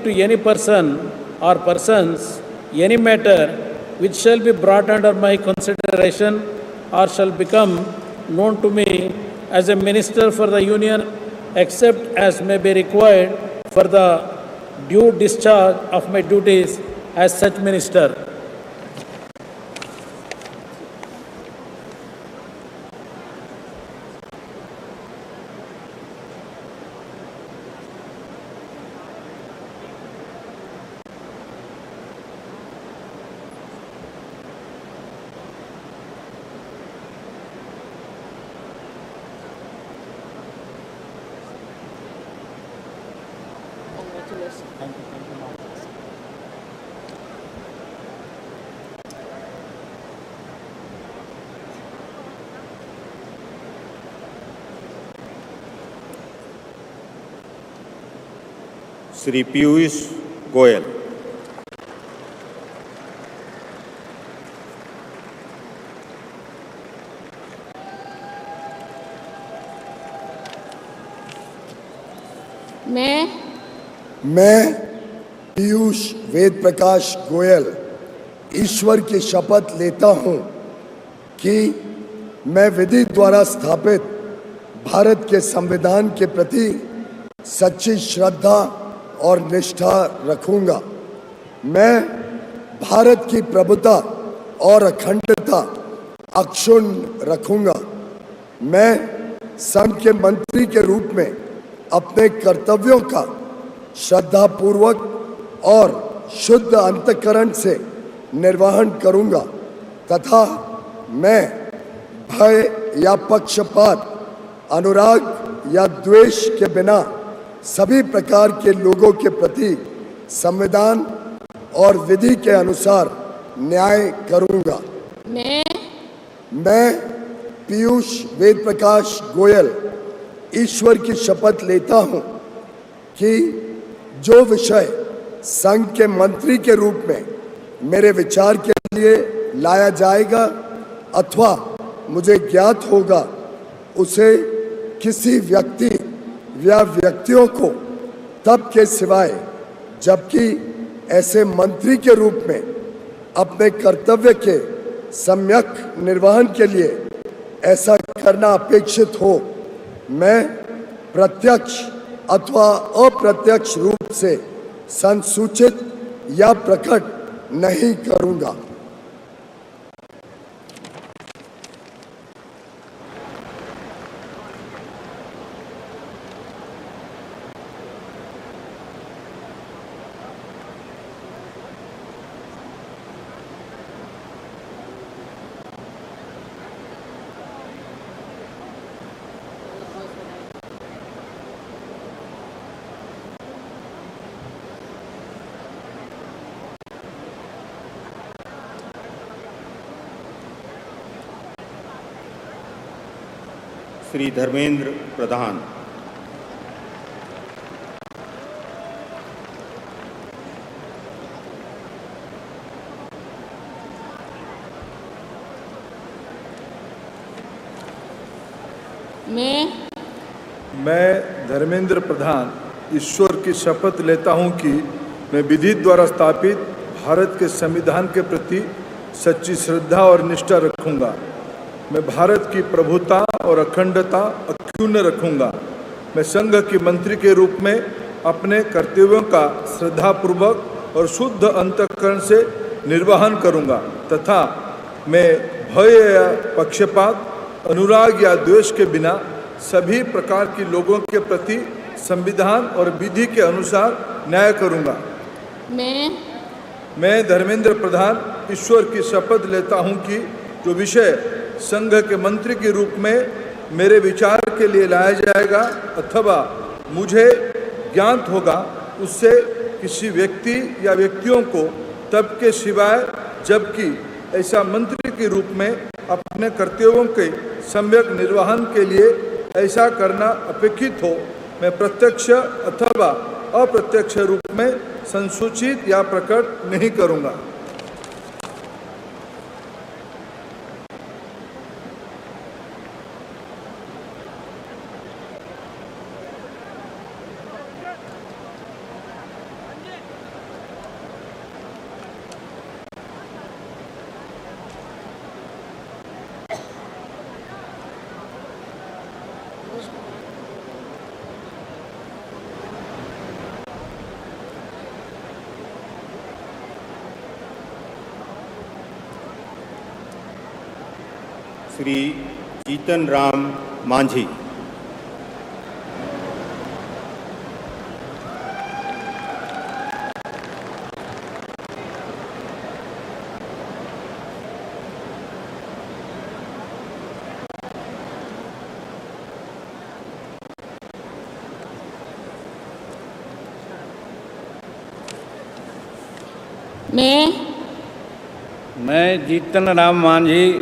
to any person or persons any matter which shall be brought under my consideration or shall become known to me as a minister for the Union, except as may be required for the due discharge of my duties as such minister. Shri Piyush Goyal. मैं पीयूष वेद प्रकाश गोयल ईश्वर की शपथ लेता हूं कि मैं विधि द्वारा स्थापित भारत के संविधान के प्रति सच्ची श्रद्धा और निष्ठा रखूंगा। मैं भारत की प्रभुता और अखंडता अक्षुण्ण रखूंगा। मैं संघ के मंत्री के रूप में अपने कर्तव्यों का श्रद्धापूर्वक और शुद्ध अंतःकरण से निर्वहन करूंगा तथा मैं भय या पक्षपात, अनुराग या द्वेष के बिना सभी प्रकार के लोगों के प्रति संविधान और विधि के अनुसार न्याय करूंगा। मैं पीयूष वेद प्रकाश गोयल ईश्वर की शपथ लेता हूं कि जो विषय संघ के मंत्री के रूप में मेरे विचार के लिए लाया जाएगा अथवा मुझे ज्ञात होगा, उसे किसी व्यक्ति या व्यक्तियों को तब के सिवाय जबकि ऐसे मंत्री के रूप में अपने कर्तव्य के सम्यक निर्वहन के लिए ऐसा करना अपेक्षित हो, मैं प्रत्यक्ष अथवा अप्रत्यक्ष रूप से संसूचित या प्रकट नहीं करूंगा। श्री धर्मेंद्र प्रधान। मैं धर्मेंद्र प्रधान ईश्वर की शपथ लेता हूं कि मैं विधि द्वारा स्थापित भारत के संविधान के प्रति सच्ची श्रद्धा और निष्ठा रखूंगा। मैं भारत की प्रभुता और अखंडता अक्षुण्ण रखूंगा। मैं संघ के मंत्री के रूप में अपने कर्तव्यों का श्रद्धापूर्वक और शुद्ध अंतःकरण से निर्वहन करूंगा तथा मैं भय या पक्षपात, अनुराग या द्वेष के बिना सभी प्रकार के लोगों के प्रति संविधान और विधि के अनुसार न्याय करूंगा। मैं धर्मेंद्र प्रधान ईश्वर की शपथ लेता हूं कि जो विषय संघ के मंत्री के रूप में मेरे विचार के लिए लाया जाएगा अथवा मुझे ज्ञात होगा, उससे किसी व्यक्ति या व्यक्तियों को तब के सिवाय जबकि ऐसा मंत्री के रूप में अपने कर्तव्यों के सम्यक निर्वहन के लिए ऐसा करना अपेक्षित हो, मैं प्रत्यक्ष अथवा अप्रत्यक्ष रूप में संसूचित या प्रकट नहीं करूंगा। श्री जीतन राम मांझी। मैं जीतन राम मांझी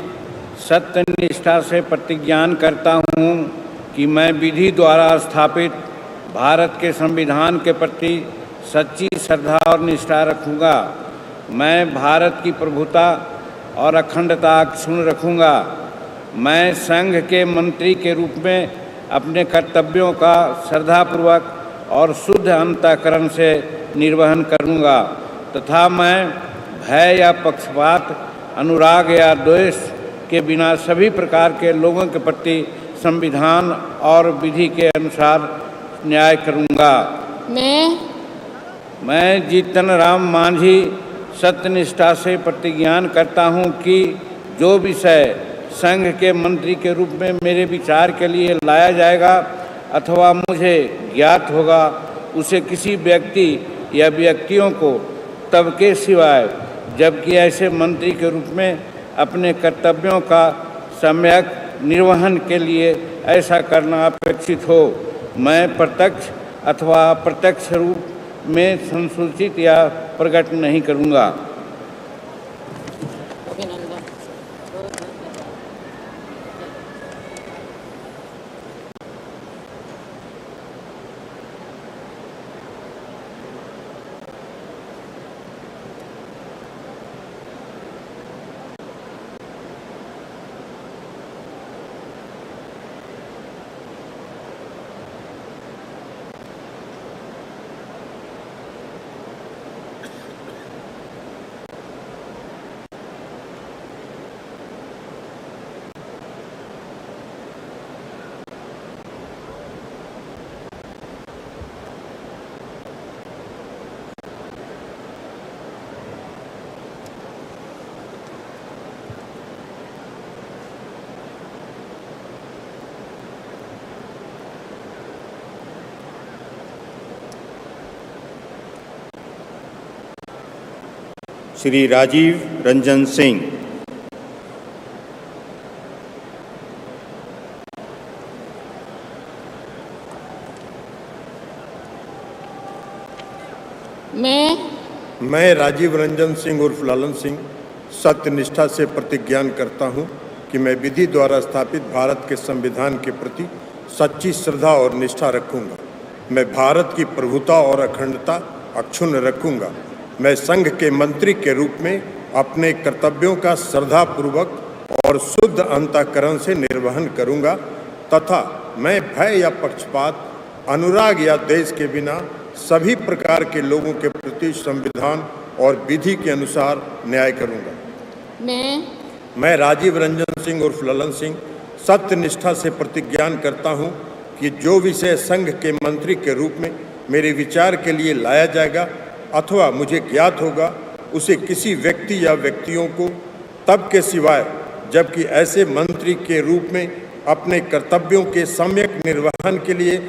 सत्य निष्ठा से प्रतिज्ञान करता हूँ कि मैं विधि द्वारा स्थापित भारत के संविधान के प्रति सच्ची श्रद्धा और निष्ठा रखूँगा। मैं भारत की प्रभुता और अखंडता अक्षुण्ण रखूँगा। मैं संघ के मंत्री के रूप में अपने कर्तव्यों का श्रद्धापूर्वक और शुद्ध अंतःकरण से निर्वहन करूँगा तथा मैं भय या पक्षपात, अनुराग या द्वेष के बिना सभी प्रकार के लोगों के प्रति संविधान और विधि के अनुसार न्याय करूँगा। मैं जीतन राम मांझी सत्यनिष्ठा से प्रतिज्ञान करता हूँ कि जो विषय संघ के मंत्री के रूप में मेरे विचार के लिए लाया जाएगा अथवा मुझे ज्ञात होगा, उसे किसी व्यक्ति या व्यक्तियों को तब के सिवाय जबकि ऐसे मंत्री के रूप में अपने कर्तव्यों का सम्यक निर्वहन के लिए ऐसा करना अपेक्षित हो, मैं प्रत्यक्ष अथवा अप्रत्यक्ष रूप में संसूचित या प्रकट नहीं करूँगा। श्री राजीव रंजन सिंह। मैं राजीव रंजन सिंह उर्फ लालन सिंह सत्यनिष्ठा से प्रतिज्ञान करता हूं कि मैं विधि द्वारा स्थापित भारत के संविधान के प्रति सच्ची श्रद्धा और निष्ठा रखूंगा। मैं भारत की प्रभुता और अखंडता अक्षुण्ण रखूंगा। मैं संघ के मंत्री के रूप में अपने कर्तव्यों का श्रद्धापूर्वक और शुद्ध अंतःकरण से निर्वहन करूंगा तथा मैं भय या पक्षपात, अनुराग या द्वेष के बिना सभी प्रकार के लोगों के प्रति संविधान और विधि के अनुसार न्याय करूंगा। मैं राजीव रंजन सिंह उर्फ ललन सिंह सत्यनिष्ठा से प्रतिज्ञान करता हूं कि जो विषय संघ के मंत्री के रूप में मेरे विचार के लिए लाया जाएगा अथवा मुझे ज्ञात होगा, उसे किसी व्यक्ति या व्यक्तियों को तब के सिवाय जबकि ऐसे मंत्री के रूप में अपने कर्तव्यों के सम्यक निर्वहन के लिए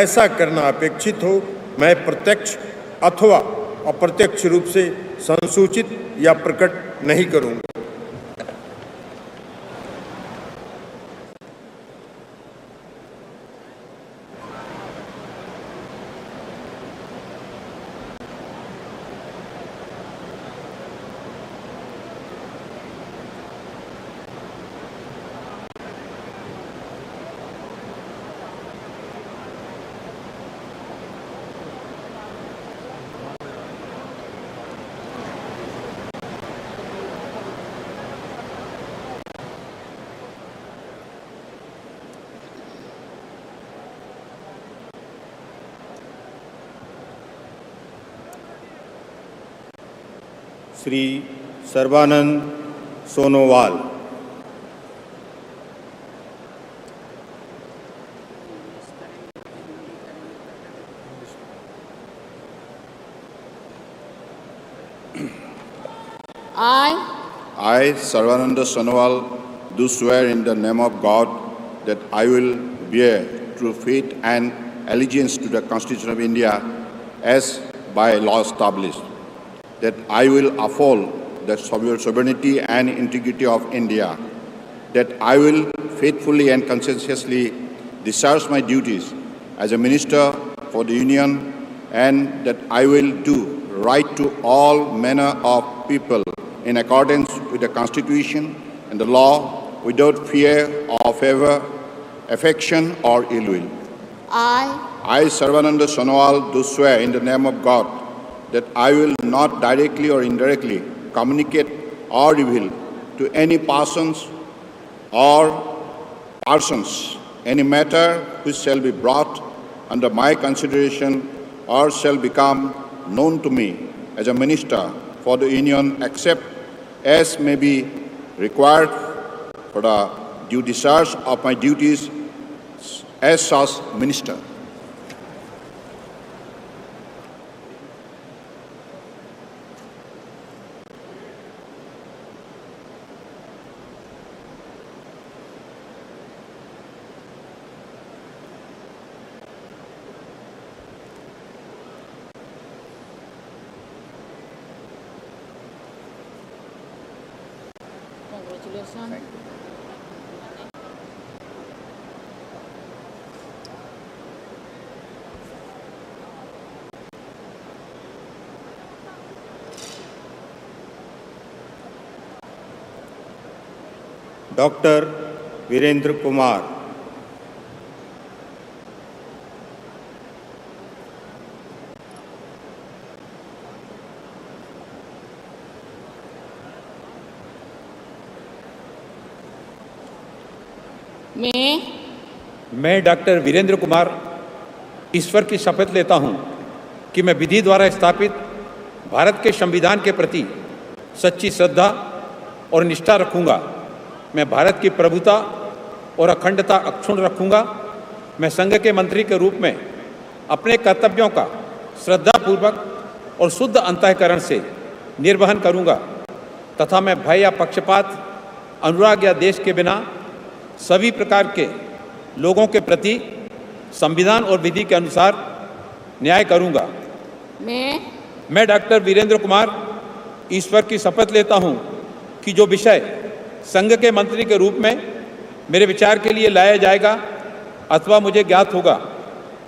ऐसा करना अपेक्षित हो, मैं प्रत्यक्ष अथवा अप्रत्यक्ष रूप से संसूचित या प्रकट नहीं करूँगा। Shri Sarbananda Sonowal. I, I, Sarvananda Sonowal, do swear in the name of God that I will bear true faith and allegiance to the Constitution of India as by law established, that I will uphold the sovereignty and integrity of India, that I will faithfully and conscientiously discharge my duties as a Minister for the Union, and that I will do right to all manner of people in accordance with the Constitution and the law, without fear or favor, affection or ill will. I, Sarvananda Sonowal, do swear in the name of God that I will not directly or indirectly communicate or reveal to any persons any matter which shall be brought under my consideration or shall become known to me as a Minister for the Union, except as may be required for the due discharge of my duties as such Minister. Congratulations. Doctor Virendra Kumar, मैं doctor Virendra Kumar ईश्वर की शपथ लेता हूं कि मैं विधि द्वारा स्थापित भारत के संविधान के प्रति सच्ची श्रद्धा और निष्ठा रखूंगा। मैं भारत की प्रभुता और अखंडता अक्षुण्ण रखूंगा। मैं संघ के मंत्री के रूप में अपने कर्तव्यों का श्रद्धापूर्वक और शुद्ध अंतःकरण से निर्वहन करूंगा तथा मैं भय या पक्षपात, अनुराग या देश के बिना सभी प्रकार के लोगों के प्रति संविधान और विधि के अनुसार न्याय करूंगा। मैं डॉक्टर वीरेंद्र कुमार ईश्वर की शपथ लेता हूं कि जो विषय संघ के मंत्री के रूप में मेरे विचार के लिए लाया जाएगा अथवा मुझे ज्ञात होगा,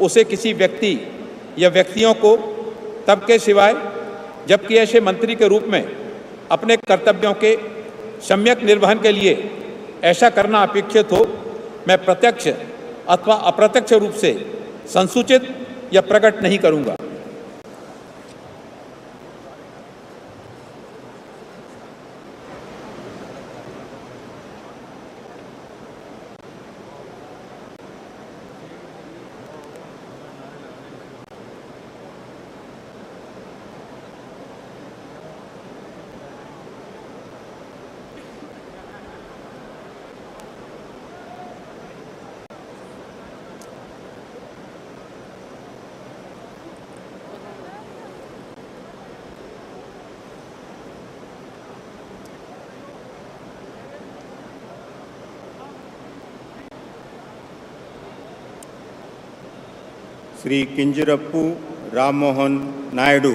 उसे किसी व्यक्ति या व्यक्तियों को तब के सिवाय जबकि ऐसे मंत्री के रूप में अपने कर्तव्यों के सम्यक निर्वहन के लिए ऐसा करना अपेक्षित हो, मैं प्रत्यक्ष अथवा अप्रत्यक्ष रूप से संसूचित या प्रकट नहीं करूंगा। Shri किंजरप्पू Ram Mohan Naidu,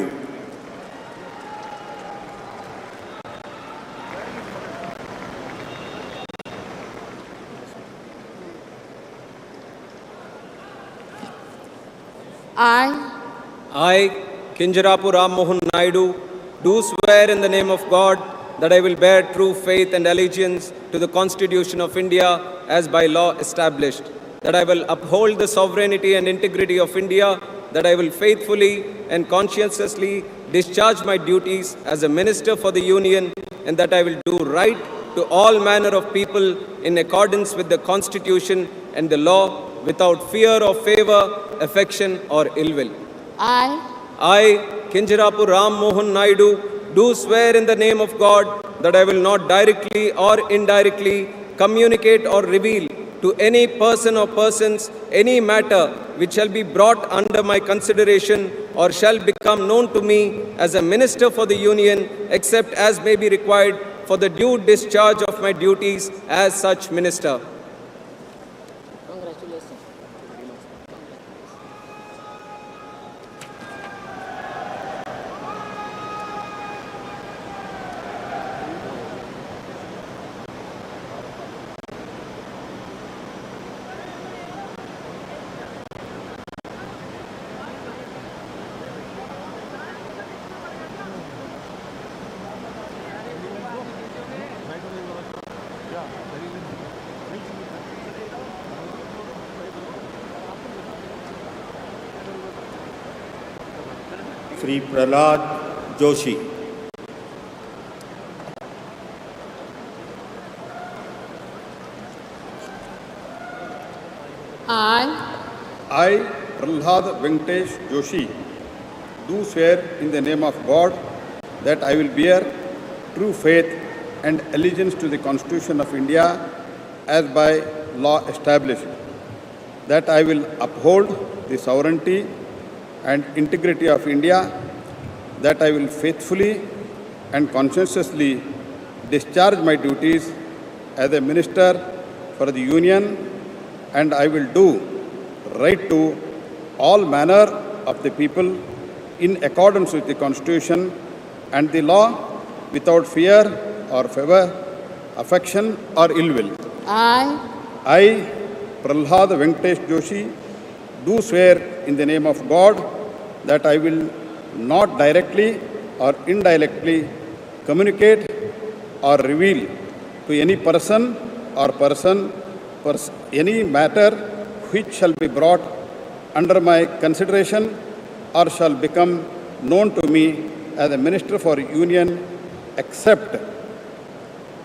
I, Kinjarapu Ram Mohan Naidu, do swear in the name of God that I will bear true faith and allegiance to the Constitution of India as by law established, that I will uphold the sovereignty and integrity of India, that I will faithfully and conscientiously discharge my duties as a Minister for the Union, and that I will do right to all manner of people in accordance with the Constitution and the law, without fear or favor, affection or ill will. I, Kinjarapu Ram Mohan Naidu, do swear in the name of God that I will not directly or indirectly communicate or reveal to any person or persons any matter which shall be brought under my consideration or shall become known to me as a Minister for the Union, except as may be required for the due discharge of my duties as such minister. Shri Prahlad Joshi. I, Prahlad Venkatesh Joshi, do swear in the name of God that I will bear true faith and allegiance to the Constitution of India as by law established, that I will uphold the sovereignty and integrity of India, that I will faithfully and conscientiously discharge my duties as a minister for the Union, and I will do right to all manner of the people in accordance with the Constitution and the law without fear or favor, affection or ill will. I, Prahlad Venkatesh Joshi, do swear in the name of God that I will not directly or indirectly communicate or reveal to any person or any matter which shall be brought under my consideration or shall become known to me as a minister for union, except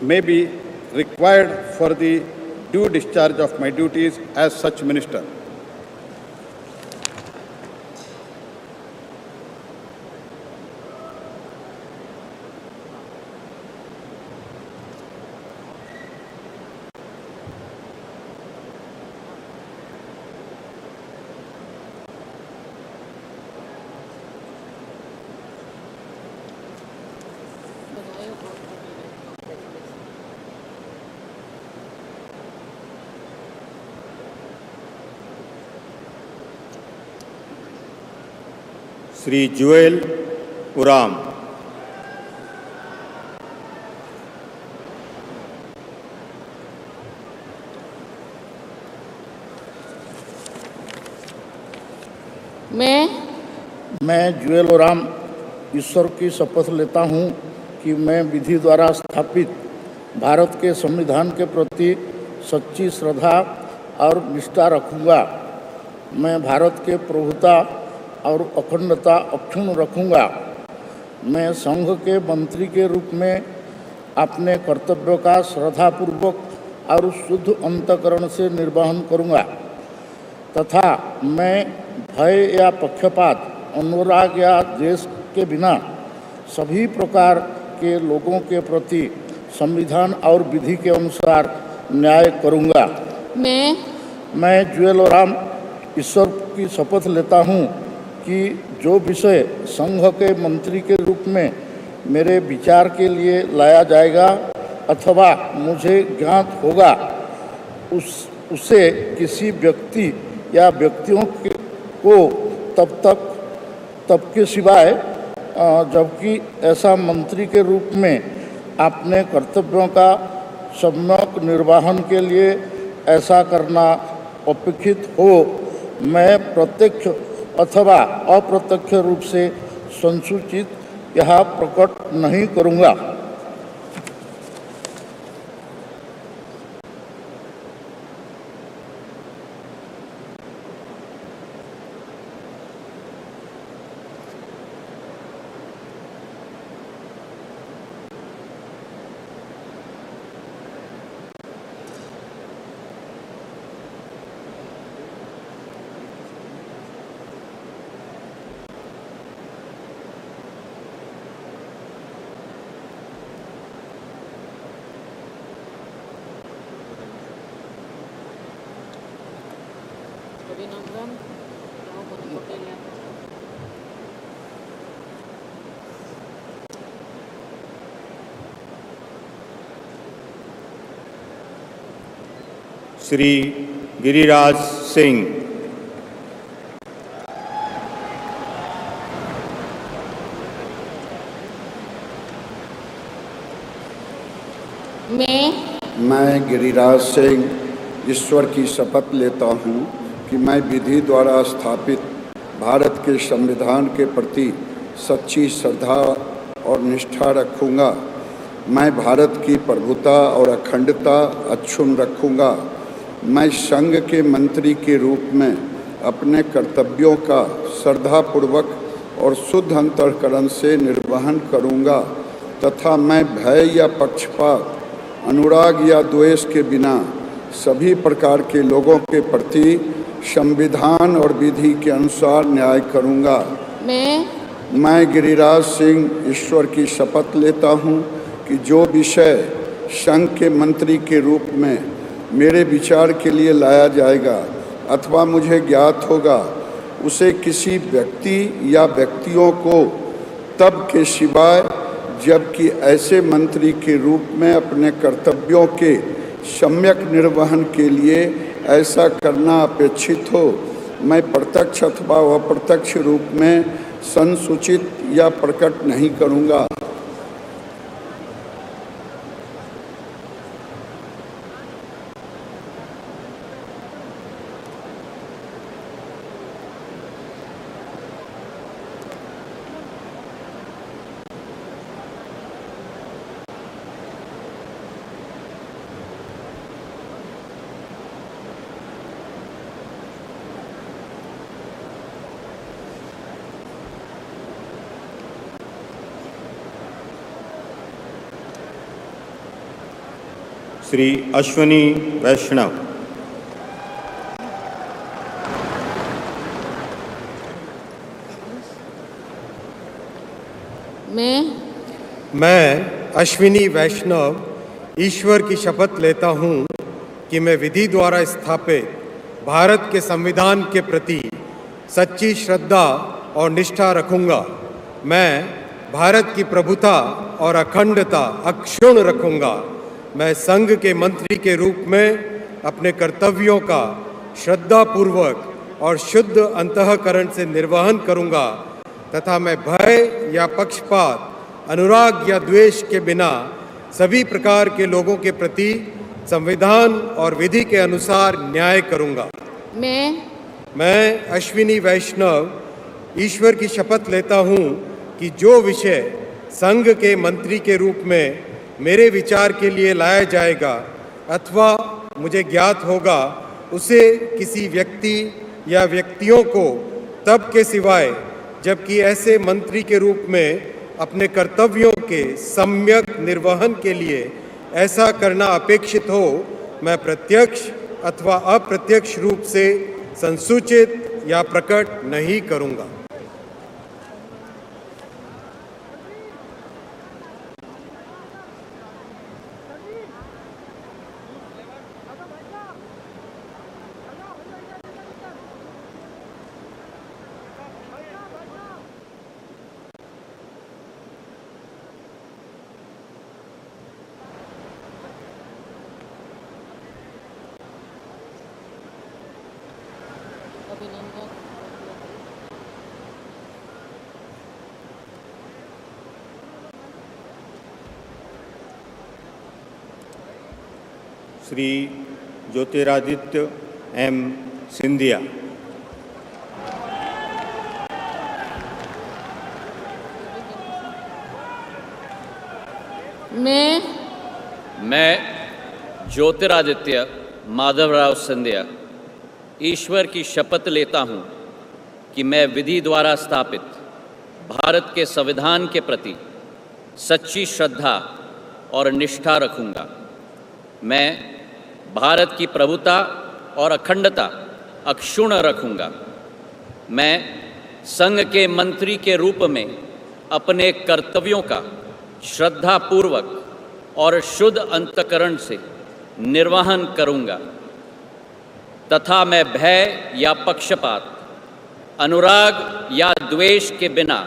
may be required for the due discharge of my duties as such minister. Shri जुएल उराम। मैं जुएल उराम ईश्वर की शपथ लेता हूँ कि मैं विधि द्वारा स्थापित भारत के संविधान के प्रति सच्ची श्रद्धा और निष्ठा रखूँगा। मैं भारत के प्रभुता और अखंडता अक्षुण्ण रखूँगा। मैं संघ के मंत्री के रूप में अपने कर्तव्यों का श्रद्धापूर्वक और शुद्ध अंतःकरण से निर्वहन करूँगा तथा मैं भय या पक्षपात, अनुराग या द्वेष के बिना सभी प्रकार के लोगों के प्रति संविधान और विधि के अनुसार न्याय करूँगा। मैं जुएल उराम ईश्वर की शपथ लेता हूँ कि जो विषय संघ के मंत्री के रूप में मेरे विचार के लिए लाया जाएगा अथवा मुझे ज्ञात होगा उसे किसी व्यक्ति या व्यक्तियों को तब के सिवाय जबकि ऐसा मंत्री के रूप में अपने कर्तव्यों का सम्यक निर्वहन के लिए ऐसा करना अपेक्षित हो, मैं प्रत्यक्ष अथवा अप्रत्यक्ष रूप से संसूचित यह प्रकट नहीं करूँगा। श्री गिरिराज सिंह, मैं गिरिराज सिंह ईश्वर की शपथ लेता हूँ कि मैं विधि द्वारा स्थापित भारत के संविधान के प्रति सच्ची श्रद्धा और निष्ठा रखूँगा। मैं भारत की प्रभुता और अखंडता अक्षुण्ण रखूँगा। मैं संघ के मंत्री के रूप में अपने कर्तव्यों का श्रद्धापूर्वक और शुद्ध अंतःकरण से निर्वहन करूँगा तथा मैं भय या पक्षपात, अनुराग या द्वेष के बिना सभी प्रकार के लोगों के प्रति संविधान और विधि के अनुसार न्याय करूँगा। मैं गिरिराज सिंह ईश्वर की शपथ लेता हूँ कि जो विषय संघ के मंत्री के रूप में मेरे विचार के लिए लाया जाएगा अथवा मुझे ज्ञात होगा, उसे किसी व्यक्ति या व्यक्तियों को तब के सिवाय जबकि ऐसे मंत्री के रूप में अपने कर्तव्यों के सम्यक निर्वहन के लिए ऐसा करना अपेक्षित हो, मैं प्रत्यक्ष अथवा अप्रत्यक्ष रूप में संसूचित या प्रकट नहीं करूँगा। श्री अश्विनी वैष्णव, मैं अश्विनी वैष्णव ईश्वर की शपथ लेता हूँ कि मैं विधि द्वारा स्थापित भारत के संविधान के प्रति सच्ची श्रद्धा और निष्ठा रखूँगा। मैं भारत की प्रभुता और अखंडता अक्षुण्ण रखूँगा। मैं संघ के मंत्री के रूप में अपने कर्तव्यों का श्रद्धापूर्वक और शुद्ध अंतःकरण से निर्वहन करूँगा तथा मैं भय या पक्षपात, अनुराग या द्वेष के बिना सभी प्रकार के लोगों के प्रति संविधान और विधि के अनुसार न्याय करूँगा। मैं अश्विनी वैष्णव ईश्वर की शपथ लेता हूँ कि जो विषय संघ के मंत्री के रूप में मेरे विचार के लिए लाया जाएगा अथवा मुझे ज्ञात होगा, उसे किसी व्यक्ति या व्यक्तियों को तब के सिवाय जबकि ऐसे मंत्री के रूप में अपने कर्तव्यों के सम्यक निर्वहन के लिए ऐसा करना अपेक्षित हो, मैं प्रत्यक्ष अथवा अप्रत्यक्ष रूप से संसूचित या प्रकट नहीं करूँगा। श्री ज्योतिरादित्य एम सिंधिया, मैं ज्योतिरादित्य माधवराव सिंधिया ईश्वर की शपथ लेता हूँ कि मैं विधि द्वारा स्थापित भारत के संविधान के प्रति सच्ची श्रद्धा और निष्ठा रखूँगा। मैं भारत की प्रभुता और अखंडता अक्षुण्ण रखूँगा। मैं संघ के मंत्री के रूप में अपने कर्तव्यों का श्रद्धापूर्वक और शुद्ध अंतःकरण से निर्वहन करूँगा तथा मैं भय या पक्षपात, अनुराग या द्वेष के बिना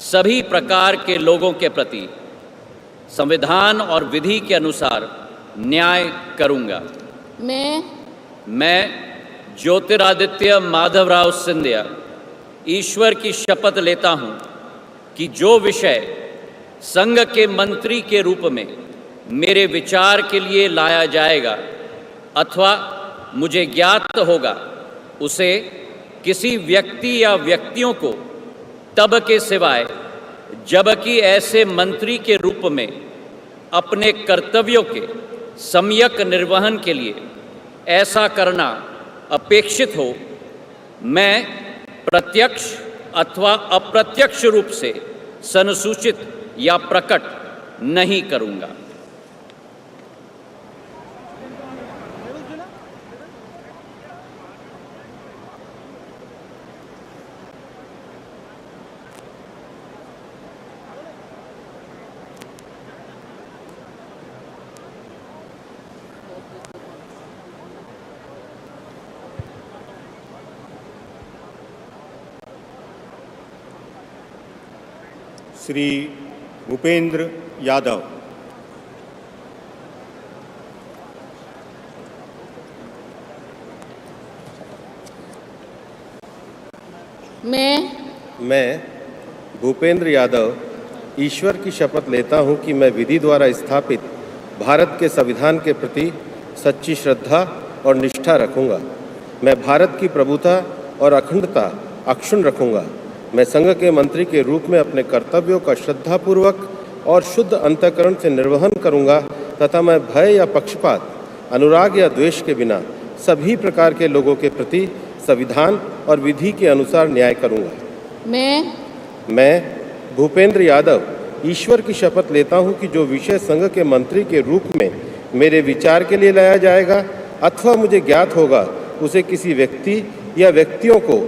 सभी प्रकार के लोगों के प्रति संविधान और विधि के अनुसार न्याय करूँगा। मैं ज्योतिरादित्य माधवराव सिंधिया ईश्वर की शपथ लेता हूं कि जो विषय संघ के मंत्री के रूप में मेरे विचार के लिए लाया जाएगा अथवा मुझे ज्ञात होगा, उसे किसी व्यक्ति या व्यक्तियों को तब के सिवाय जबकि ऐसे मंत्री के रूप में अपने कर्तव्यों के सम्यक निर्वहन के लिए ऐसा करना अपेक्षित हो, मैं प्रत्यक्ष अथवा अप्रत्यक्ष रूप से संसूचित या प्रकट नहीं करूंगा। श्री भूपेंद्र यादव। मैं भूपेंद्र यादव ईश्वर की शपथ लेता हूं कि मैं विधि द्वारा स्थापित भारत के संविधान के प्रति सच्ची श्रद्धा और निष्ठा रखूंगा। मैं भारत की प्रभुता और अखंडता अक्षुण्ण रखूंगा। मैं संघ के मंत्री के रूप में अपने कर्तव्यों का श्रद्धापूर्वक और शुद्ध अंतःकरण से निर्वहन करूंगा तथा मैं भय या पक्षपात, अनुराग या द्वेष के बिना सभी प्रकार के लोगों के प्रति संविधान और विधि के अनुसार न्याय करूंगा। मैं भूपेंद्र यादव ईश्वर की शपथ लेता हूं कि जो विषय संघ के मंत्री के रूप में मेरे विचार के लिए लाया जाएगा अथवा मुझे ज्ञात होगा, उसे किसी व्यक्ति या व्यक्तियों को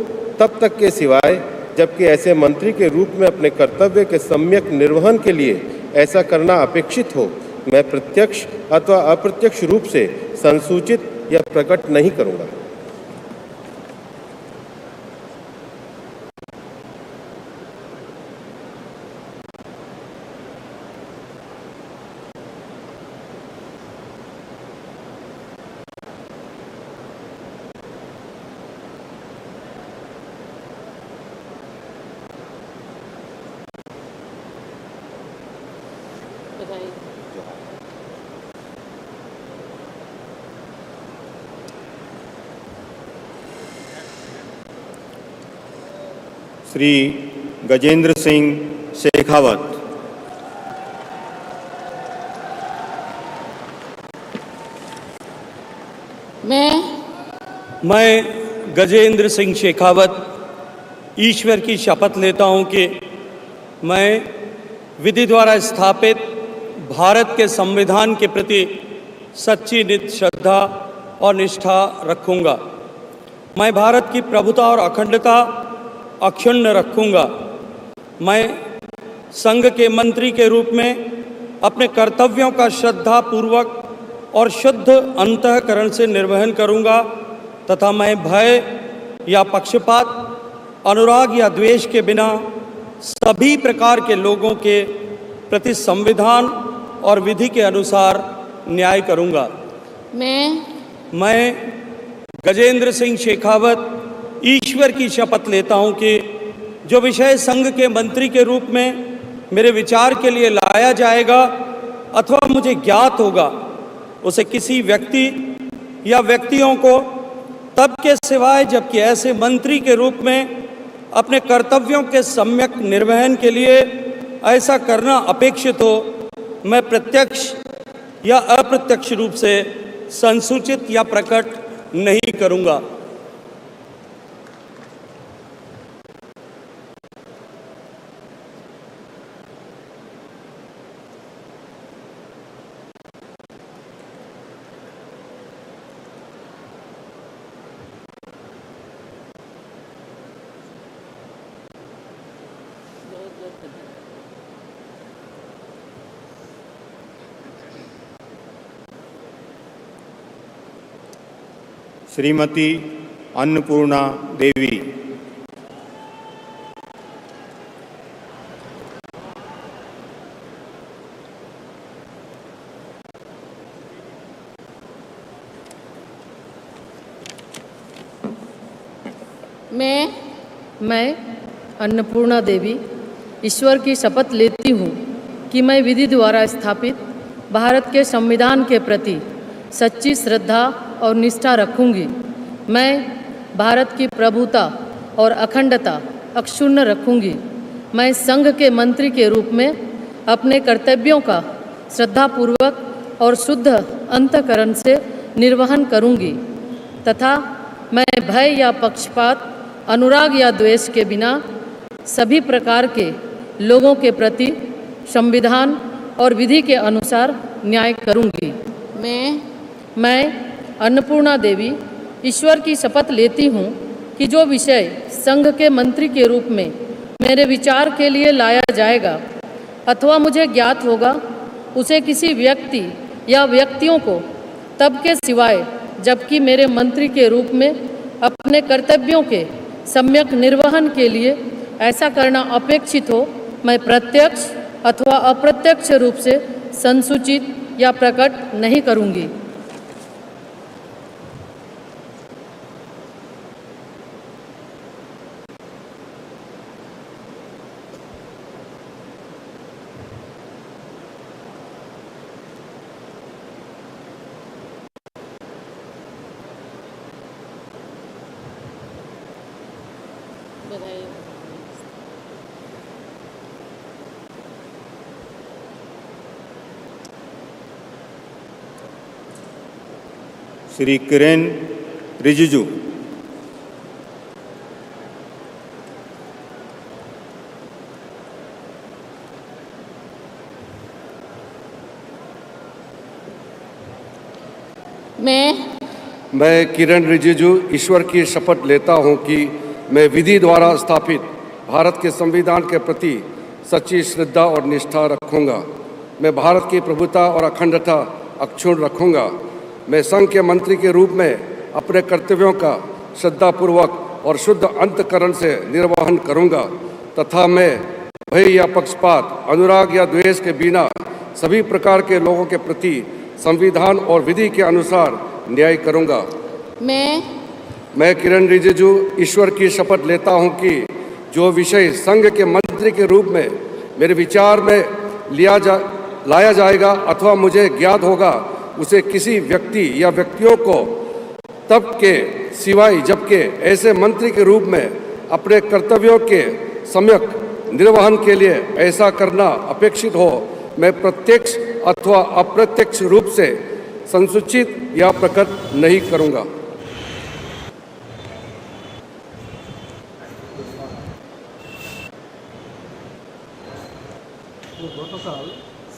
तब तक के सिवाय जबकि ऐसे मंत्री के रूप में अपने कर्तव्य के सम्यक निर्वहन के लिए ऐसा करना अपेक्षित हो, मैं प्रत्यक्ष अथवा अप्रत्यक्ष रूप से संसूचित या प्रकट नहीं करूंगा। श्री गजेंद्र सिंह शेखावत। मैं गजेंद्र सिंह शेखावत ईश्वर की शपथ लेता हूं कि मैं विधि द्वारा स्थापित भारत के संविधान के प्रति सच्ची नित्य श्रद्धा और निष्ठा रखूंगा। मैं भारत की प्रभुता और अखंडता अक्षुण्ण रखूंगा। मैं संघ के मंत्री के रूप में अपने कर्तव्यों का श्रद्धापूर्वक और शुद्ध अंतःकरण से निर्वहन करूंगा तथा मैं भय या पक्षपात, अनुराग या द्वेष के बिना सभी प्रकार के लोगों के प्रति संविधान और विधि के अनुसार न्याय करूंगा। मैं गजेंद्र सिंह शेखावत ईश्वर की शपथ लेता हूं कि जो विषय संघ के मंत्री के रूप में मेरे विचार के लिए लाया जाएगा अथवा मुझे ज्ञात होगा, उसे किसी व्यक्ति या व्यक्तियों को तब के सिवाय जबकि ऐसे मंत्री के रूप में अपने कर्तव्यों के सम्यक निर्वहन के लिए ऐसा करना अपेक्षित हो, मैं प्रत्यक्ष या अप्रत्यक्ष रूप से संसूचित या प्रकट नहीं करूंगा। श्रीमती अन्नपूर्णा देवी। मैं अन्नपूर्णा देवी ईश्वर की शपथ लेती हूँ कि मैं विधि द्वारा स्थापित भारत के संविधान के प्रति सच्ची श्रद्धा और निष्ठा रखूँगी। मैं भारत की प्रभुता और अखंडता अक्षुण्ण रखूँगी। मैं संघ के मंत्री के रूप में अपने कर्तव्यों का श्रद्धापूर्वक और शुद्ध अंतःकरण से निर्वहन करूँगी तथा मैं भय या पक्षपात, अनुराग या द्वेष के बिना सभी प्रकार के लोगों के प्रति संविधान और विधि के अनुसार न्याय करूँगी। मैं अन्नपूर्णा देवी ईश्वर की शपथ लेती हूँ कि जो विषय संघ के मंत्री के रूप में मेरे विचार के लिए लाया जाएगा अथवा मुझे ज्ञात होगा, उसे किसी व्यक्ति या व्यक्तियों को तब के सिवाय जबकि मेरे मंत्री के रूप में अपने कर्तव्यों के सम्यक निर्वहन के लिए ऐसा करना अपेक्षित हो, मैं प्रत्यक्ष अथवा अप्रत्यक्ष रूप से संसूचित या प्रकट नहीं करूँगी। श्री किरेन रिजिजू। मैं किरण रिजिजू ईश्वर की शपथ लेता हूं कि मैं विधि द्वारा स्थापित भारत के संविधान के प्रति सच्ची श्रद्धा और निष्ठा रखूंगा। मैं भारत की प्रभुता और अखंडता अक्षुण्ण रखूंगा। मैं संघ के मंत्री के रूप में अपने कर्तव्यों का श्रद्धापूर्वक और शुद्ध अंतःकरण से निर्वहन करूंगा तथा मैं भय या पक्षपात, अनुराग या द्वेष के बिना सभी प्रकार के लोगों के प्रति संविधान और विधि के अनुसार न्याय करूंगा। मैं किरण रिजिजू ईश्वर की शपथ लेता हूं कि जो विषय संघ के मंत्री के रूप में मेरे विचार में लाया जाएगा अथवा मुझे ज्ञात होगा, उसे किसी व्यक्ति या व्यक्तियों को तब के सिवाय जबकि ऐसे मंत्री के रूप में अपने कर्तव्यों के सम्यक निर्वहन के लिए ऐसा करना अपेक्षित हो, मैं प्रत्यक्ष अथवा अप्रत्यक्ष रूप से संसूचित या प्रकट नहीं करूंगा। গতকাল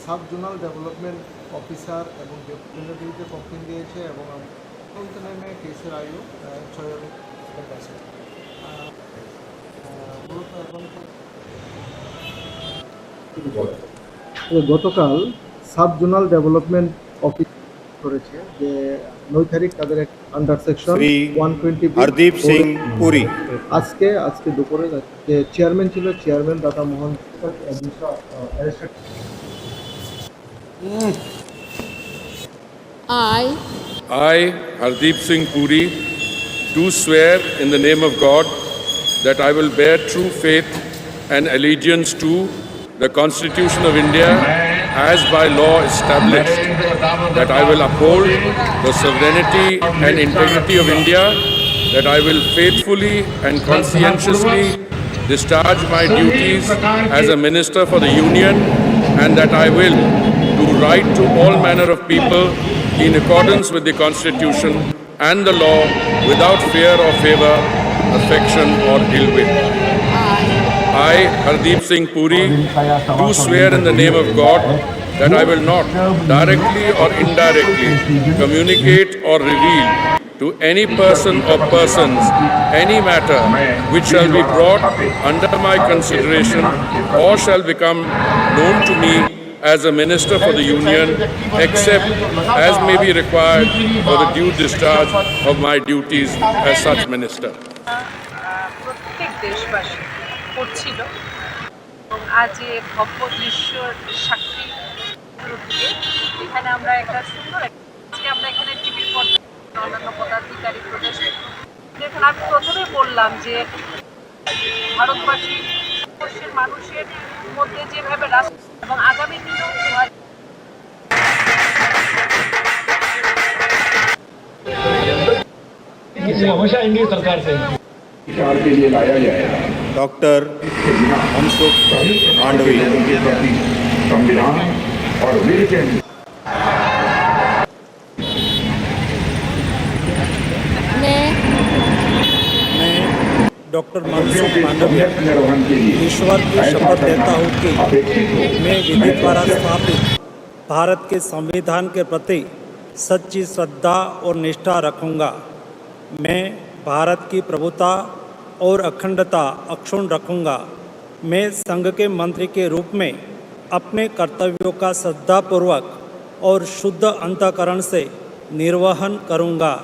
সাব জোনাল ডেভেলপমেন্ট অফিসার এবং ডেপুটিতে কমপ্লেন দিয়েছে এবং তদন্ত নেমে কেসের আয়ু 6 এর কাছে মূলত এখন গতকাল সাব জোনাল ডেভেলপমেন্ট অফিস করেছে যে 9 তারিখ তাদের আন্ডার সেকশন 120 হরদীপ সিং পুরী আজকে দুপুরে যে চেয়ারম্যান ছিল চেয়ারম্যান দাদা মোহন I, Hardeep Singh Puri, do swear in the name of God that I will bear true faith and allegiance to the Constitution of India as by law established, that I will uphold the sovereignty and integrity of India, that I will faithfully and conscientiously discharge my duties as a minister for the Union, and that I will do right to all manner of people in accordance with the Constitution and the law without fear or favor, affection or ill will. I, Hardeep Singh Puri, do swear in the name of God that I will not directly or indirectly communicate or reveal to any person or persons any matter which shall be brought under my consideration or shall become known to me as a minister for the Union, except as may be required for the due discharge of my duties as such minister. প্রত্যেক দেশবাসী করছিল এবং আজ এই ভব্য দৃশ্যর সাক্ষী এখানে আমরা একটা সুন্দর আজকে আমরা এখানে টিভির পর্দায় অন্যান্য পদাধিকারী প্রদেশ দেখুন, আমি প্রথমে বললাম যে ভারতবাসী পশ্চিম মানুষের মধ্যে যেভাবে রাষ্ট্র এবং আগামী দিনেও हमेशा इंग्लिश सरकार से के लिए लाया जाएगा। डॉक्टर मनसुख मांडविया। संविधान और वीर के डॉक्टर मनसुख मांडविया ईश्वर की शपथ लेता हूँ कि मैं विधि द्वारा स्थापित भारत के संविधान के प्रति सच्ची श्रद्धा और निष्ठा रखूँगा। मैं भारत की प्रभुता और अखंडता अक्षुण्ण रखूँगा। मैं संघ के मंत्री के रूप में अपने कर्तव्यों का श्रद्धापूर्वक और शुद्ध अंतःकरण से निर्वहन करूँगा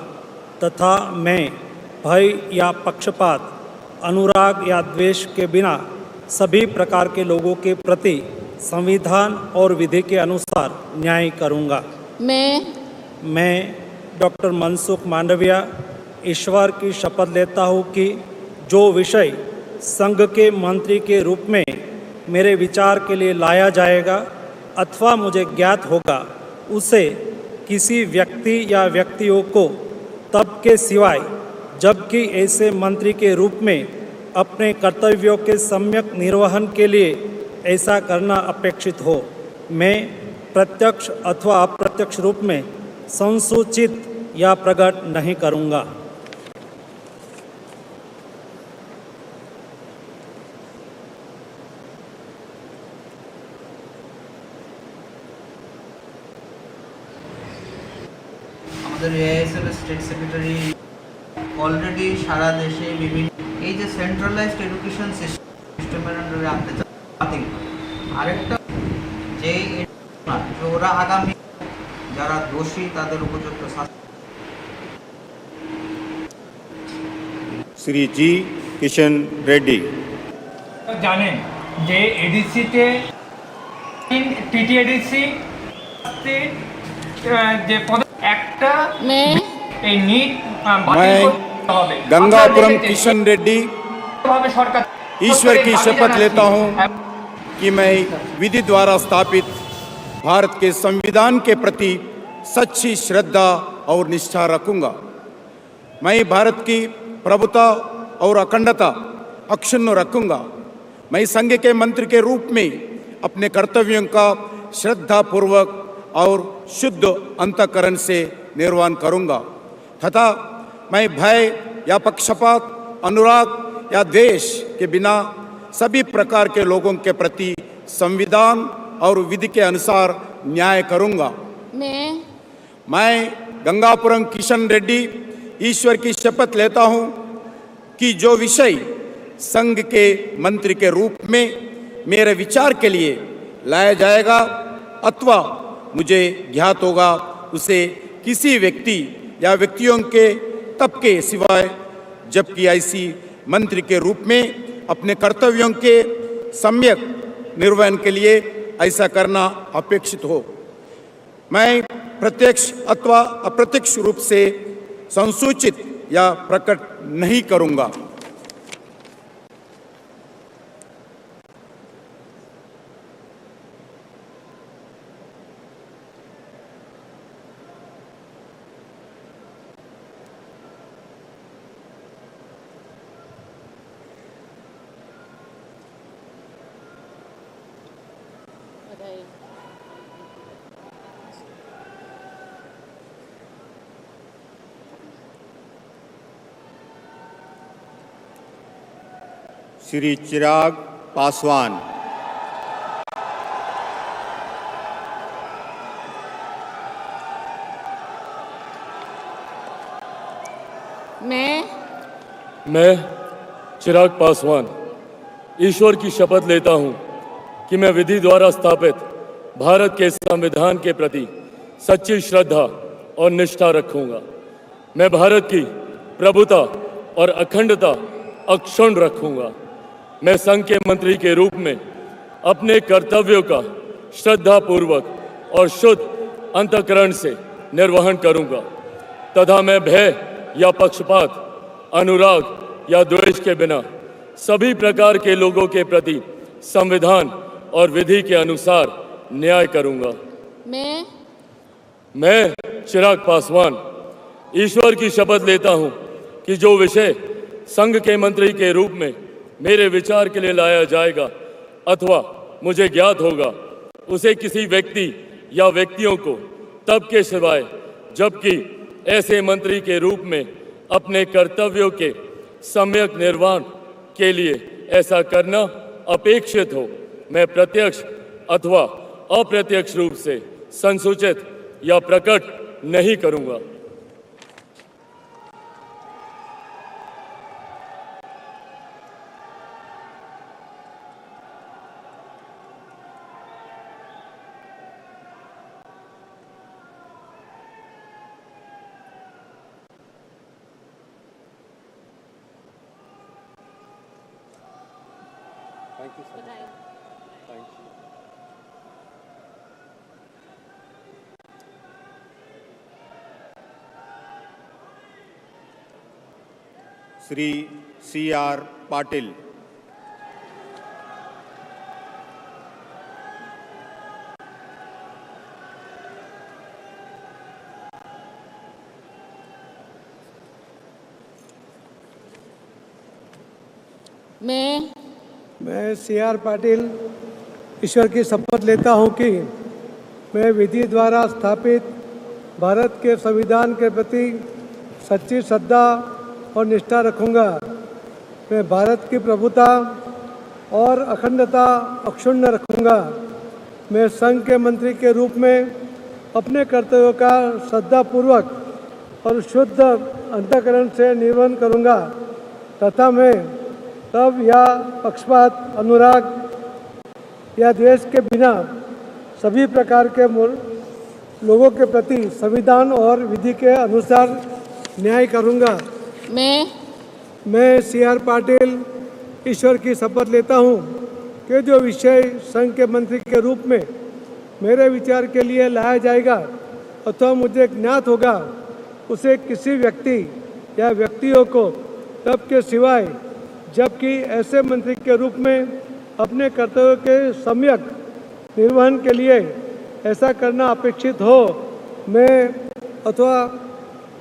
तथा मैं भय या पक्षपात, अनुराग या द्वेष के बिना सभी प्रकार के लोगों के प्रति संविधान और विधि के अनुसार न्याय करूँगा। मैं डॉक्टर मनसुख मांडविया ईश्वर की शपथ लेता हूँ कि जो विषय संघ के मंत्री के रूप में मेरे विचार के लिए लाया जाएगा अथवा मुझे ज्ञात होगा, उसे किसी व्यक्ति या व्यक्तियों को तब के सिवाय जबकि ऐसे मंत्री के रूप में अपने कर्तव्यों के सम्यक निर्वहन के लिए ऐसा करना अपेक्षित हो, मैं प्रत्यक्ष अथवा अप्रत्यक्ष रूप में संसूचित या प्रकट नहीं करूँगा। আমাদের এআইএসএফ স্টেট সেক্রেটারি অলরেডি সারা দেশে বিভিন্ন এই যে সেন্ট্রালাইজড এডুকেশন সিস্টেমের আন্ডারে আনতে চাই। আরেকটা যে ওরা আগামী যারা দোষী তাদের উপযুক্ত শাস্তি। श्री जी किशन रेड्डी। জানেন যে এডিসিতে টিটিএডিসি যে একটা এই নিট मैं गंगापुरम किशन रेड्डी ईश्वर की शपथ लेता हूँ कि मैं विधि द्वारा स्थापित भारत के संविधान के प्रति सच्ची श्रद्धा और निष्ठा रखूंगा। मैं भारत की प्रभुता और अखंडता अक्षुण्ण रखूंगा। मैं संघ के मंत्री के रूप में अपने कर्तव्यों का श्रद्धापूर्वक और शुद्ध अंतःकरण से निर्वहन करूंगा तथा मैं भय या पक्षपात, अनुराग या द्वेष के बिना सभी प्रकार के लोगों के प्रति संविधान और विधि के अनुसार न्याय करूंगा। मैं गंगापुरम किशन रेड्डी ईश्वर की शपथ लेता हूं कि जो विषय संघ के मंत्री के रूप में मेरे विचार के लिए लाया जाएगा अथवा मुझे ज्ञात होगा, उसे किसी व्यक्ति या व्यक्तियों के तब के सिवाय जबकि ऐसी मंत्री के रूप में अपने कर्तव्यों के सम्यक निर्वहन के लिए ऐसा करना अपेक्षित हो, मैं प्रत्यक्ष अथवा अप्रत्यक्ष रूप से संसूचित या प्रकट नहीं करूंगा। श्री चिराग पासवान। मैं चिराग पासवान ईश्वर की शपथ लेता हूं कि मैं विधि द्वारा स्थापित भारत के संविधान के प्रति सच्ची श्रद्धा और निष्ठा रखूंगा। मैं भारत की प्रभुता और अखंडता अक्षुण्ण रखूंगा। मैं संघ के मंत्री के रूप में अपने कर्तव्यों का श्रद्धापूर्वक और शुद्ध अंतःकरण से निर्वहन करूंगा तथा मैं भय या पक्षपात, अनुराग या द्वेष के बिना सभी प्रकार के लोगों के प्रति संविधान और विधि के अनुसार न्याय करूंगा। मैं चिराग पासवान ईश्वर की शपथ लेता हूं कि जो विषय संघ के मंत्री के रूप में मेरे विचार के लिए लाया जाएगा अथवा मुझे ज्ञात होगा, उसे किसी व्यक्ति या व्यक्तियों को तब के सिवाय जबकि ऐसे मंत्री के रूप में अपने कर्तव्यों के सम्यक निर्वहन के लिए ऐसा करना अपेक्षित हो, मैं प्रत्यक्ष अथवा अप्रत्यक्ष रूप से संसूचित या प्रकट नहीं करूंगा। श्री C.R. पाटिल। मैं C.R. पाटिल ईश्वर की शपथ लेता हूं कि मैं विधि द्वारा स्थापित भारत के संविधान के प्रति सच्ची श्रद्धा और निष्ठा रखूंगा। मैं भारत की प्रभुता और अखंडता अक्षुण्ण रखूंगा। मैं संघ के मंत्री के रूप में अपने कर्तव्यों का श्रद्धापूर्वक और शुद्ध अंतःकरण से निर्वहन करूंगा तथा मैं तब या पक्षपात, अनुराग या द्वेष के बिना सभी प्रकार के लोगों के प्रति संविधान और विधि के अनुसार न्याय करूंगा। मैं C.R. पाटिल ईश्वर की शपथ लेता हूं कि जो विषय संघ के मंत्री के रूप में मेरे विचार के लिए लाया जाएगा अथवा मुझे ज्ञात होगा, उसे किसी व्यक्ति या व्यक्तियों को तब के सिवाय जबकि ऐसे मंत्री के रूप में अपने कर्तव्यों के सम्यक निर्वहन के लिए ऐसा करना अपेक्षित हो, मैं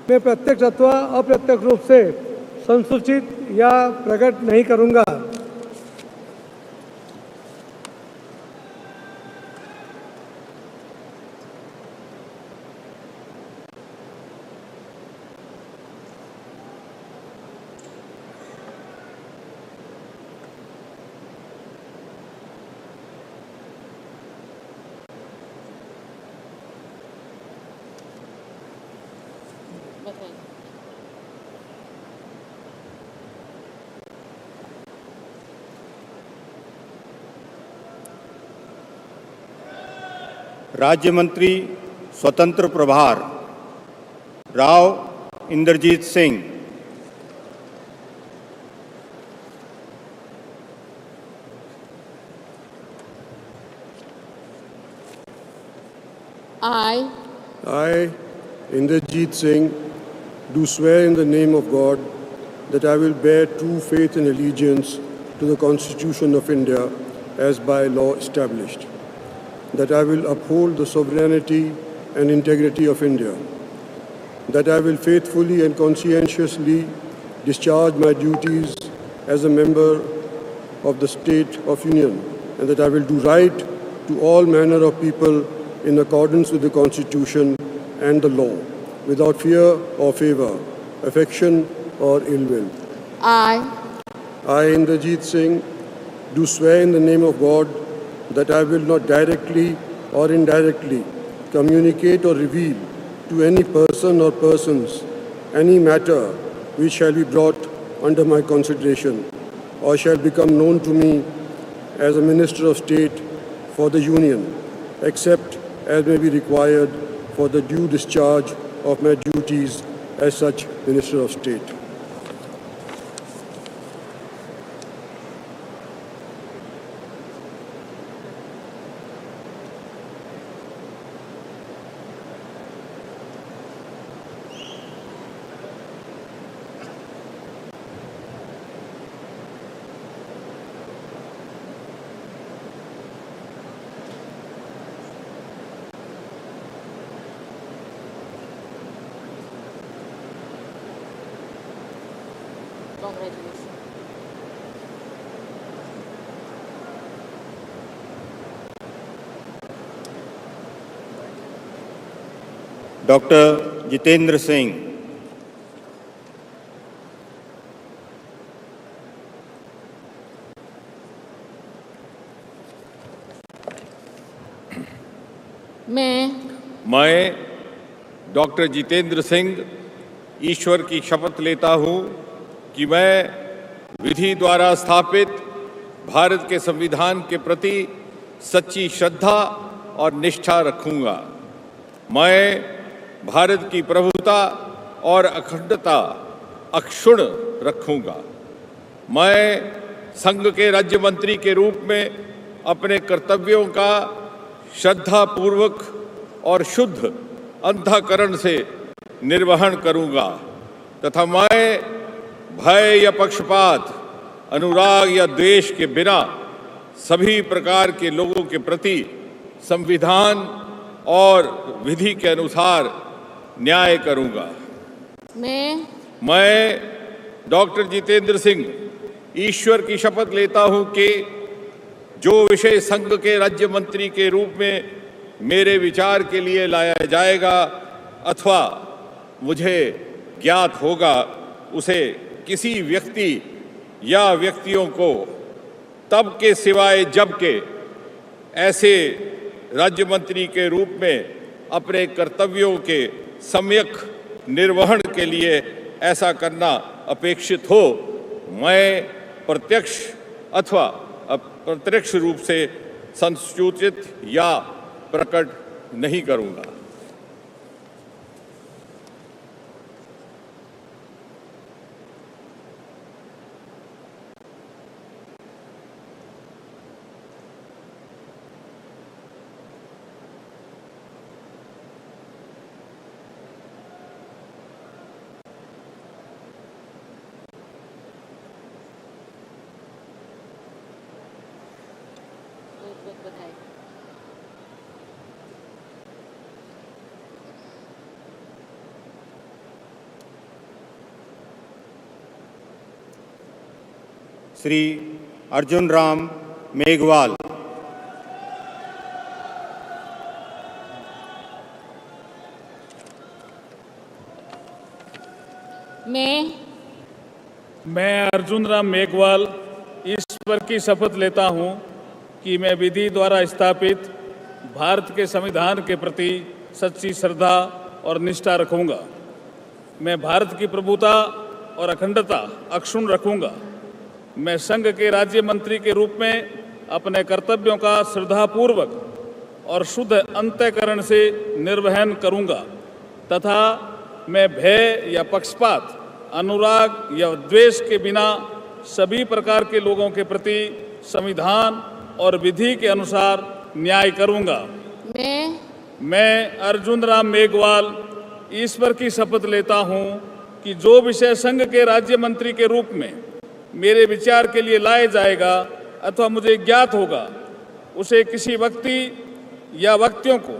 प्रत्यक्ष अथवा अप्रत्यक्ष रूप से संसूचित या प्रकट नहीं करूंगा। राज्य मंत्री स्वतंत्र प्रभार Rao Inderjeet Singh. I, Inderjeet Singh, do swear in the name of God that I will bear true faith and allegiance to the Constitution of India as by law established, that I will uphold the sovereignty and integrity of India, that I will faithfully and conscientiously discharge my duties as a member of the State of Union, and that I will do right to all manner of people in accordance with the Constitution and the law, without fear or favour, affection or ill will. I, Inderjeet Singh, do swear in the name of God that I will not directly or indirectly communicate or reveal to any person or persons any matter which shall be brought under my consideration or shall become known to me as a Minister of State for the Union, except as may be required for the due discharge of my duties as such Minister of State. Doctor Jitendra Singh, मैं doctor Jitendra Singh ईश्वर की शपथ लेता हूँ कि मैं विधि द्वारा स्थापित भारत के संविधान के प्रति सच्ची श्रद्धा और निष्ठा रखूँगा। मैं भारत की प्रभुता और अखंडता अक्षुण्ण रखूँगा। मैं संघ के राज्य मंत्री के रूप में अपने कर्तव्यों का श्रद्धापूर्वक और शुद्ध अंतःकरण से निर्वहन करूँगा तथा मैं भय या पक्षपात, अनुराग या द्वेष के बिना सभी प्रकार के लोगों के प्रति संविधान और विधि के अनुसार न्याय करूँगा। मैं डॉक्टर जितेंद्र सिंह ईश्वर की शपथ लेता हूँ कि जो विषय संघ के राज्य मंत्री के रूप में मेरे विचार के लिए लाया जाएगा अथवा मुझे ज्ञात होगा, उसे किसी व्यक्ति या व्यक्तियों को तब के सिवाय जब के ऐसे राज्य मंत्री के रूप में अपने कर्तव्यों के सम्यक निर्वहन के लिए ऐसा करना अपेक्षित हो, मैं प्रत्यक्ष अथवा अप्रत्यक्ष रूप से संसूचित या प्रकट नहीं करूँगा। श्री अर्जुन राम मेघवाल, मैं अर्जुन राम मेघवाल ईश्वर की शपथ लेता हूँ कि मैं विधि द्वारा स्थापित भारत के संविधान के प्रति सच्ची श्रद्धा और निष्ठा रखूँगा। मैं भारत की प्रभुता और अखंडता अक्षुण्ण रखूँगा। मैं संघ के राज्य मंत्री के रूप में अपने कर्तव्यों का श्रद्धापूर्वक और शुद्ध अंतःकरण से निर्वहन करूँगा तथा मैं भय या पक्षपात, अनुराग या द्वेष के बिना सभी प्रकार के लोगों के प्रति संविधान और विधि के अनुसार न्याय करूँगा। मैं अर्जुन राम मेघवाल ईश्वर की शपथ लेता हूँ कि जो विषय संघ के राज्य मंत्री के रूप में मेरे विचार के लिए लाया जाएगा अथवा मुझे ज्ञात होगा, उसे किसी व्यक्ति या व्यक्तियों को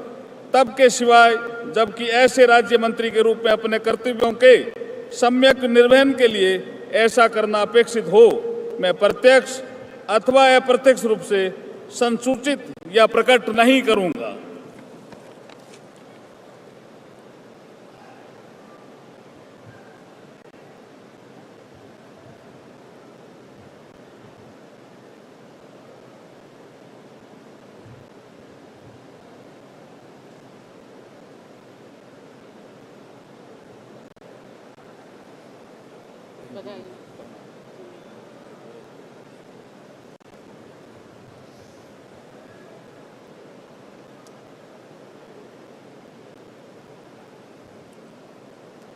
तब के सिवाय जबकि ऐसे राज्य मंत्री के रूप में अपने कर्तव्यों के सम्यक निर्वहन के लिए ऐसा करना अपेक्षित हो, मैं प्रत्यक्ष अथवा अप्रत्यक्ष रूप से संसूचित या प्रकट नहीं करूँगा।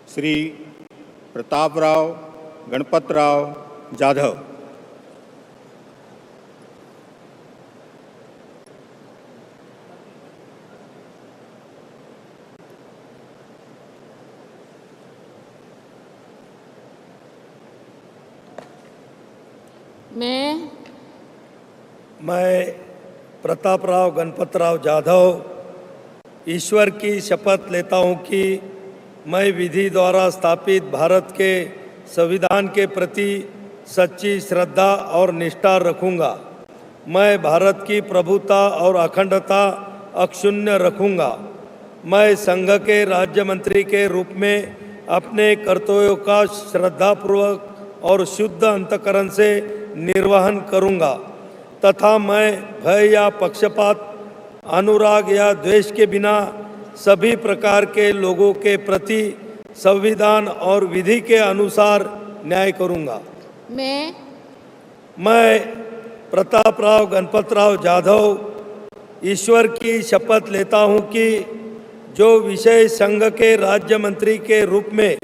श्री प्रतापराव गणपतराव जाधव, मैं प्रतापराव गणपतराव जाधव ईश्वर की शपथ लेता हूँ कि मैं विधि द्वारा स्थापित भारत के संविधान के प्रति सच्ची श्रद्धा और निष्ठा रखूंगा। मैं भारत की प्रभुता और अखंडता अक्षुण्ण रखूंगा। मैं संघ के राज्य मंत्री के रूप में अपने कर्तव्यों का श्रद्धापूर्वक और शुद्ध अंतःकरण से निर्वहन करूंगा तथा मैं भय या पक्षपात, अनुराग या द्वेष के बिना सभी प्रकार के लोगों के प्रति संविधान और विधि के अनुसार न्याय करूंगा। मैं प्रतापराव गणपतराव जाधव ईश्वर की शपथ लेता हूं कि जो विषय संघ के राज्य मंत्री के रूप में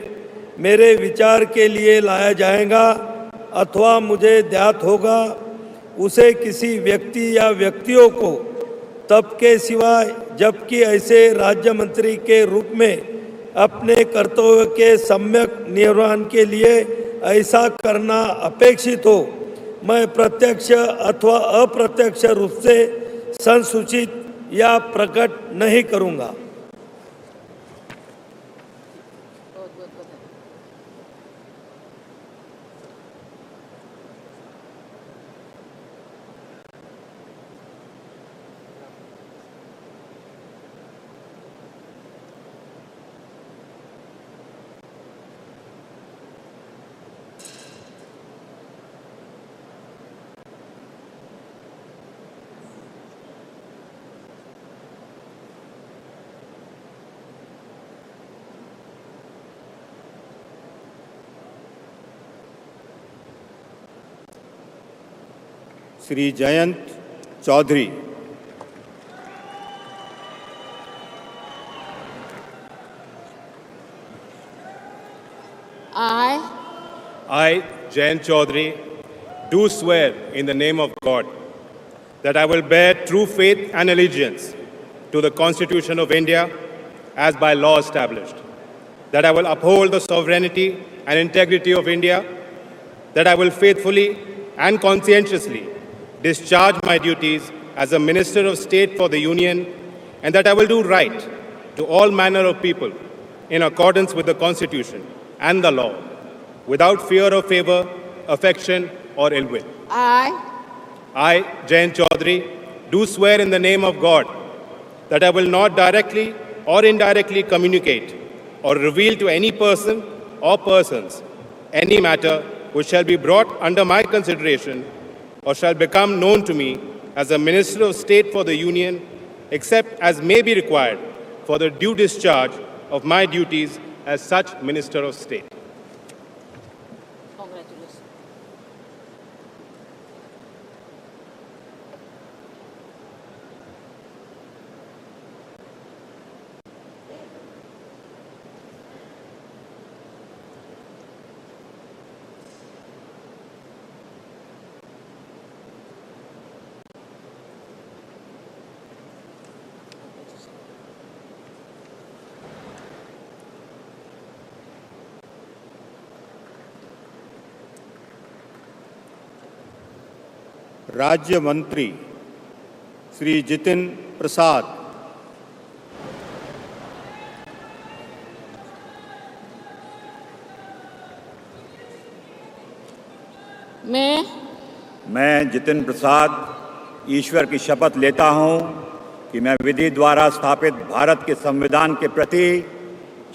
मेरे विचार के लिए लाया जाएगा अथवा मुझे ज्ञात होगा, उसे किसी व्यक्ति या व्यक्तियों को तब के सिवाय जबकि ऐसे राज्य मंत्री के रूप में अपने कर्तव्य के सम्यक निर्वहन के लिए ऐसा करना अपेक्षित हो, मैं प्रत्यक्ष अथवा अप्रत्यक्ष रूप से संसूचित या प्रकट नहीं करूंगा। Shri Jayant Chaudhary. I, Jayant Chaudhary, do swear in the name of God that I will bear true faith and allegiance to the Constitution of India as by law established, that I will uphold the sovereignty and integrity of India, that I will faithfully and conscientiously discharge my duties as a Minister of State for the Union, and that I will do right to all manner of people in accordance with the Constitution and the law, without fear or favor, affection or ill will. I, Jayant Chaudhary, do swear in the name of God that I will not directly or indirectly communicate or reveal to any person or persons any matter which shall be brought under my consideration or shall become known to me as a Minister of State for the Union, except as may be required for the due discharge of my duties as such Minister of State. राज्य मंत्री श्री जितिन प्रसाद। मैं जितिन प्रसाद ईश्वर की शपथ लेता हूं कि मैं विधि द्वारा स्थापित भारत के संविधान के प्रति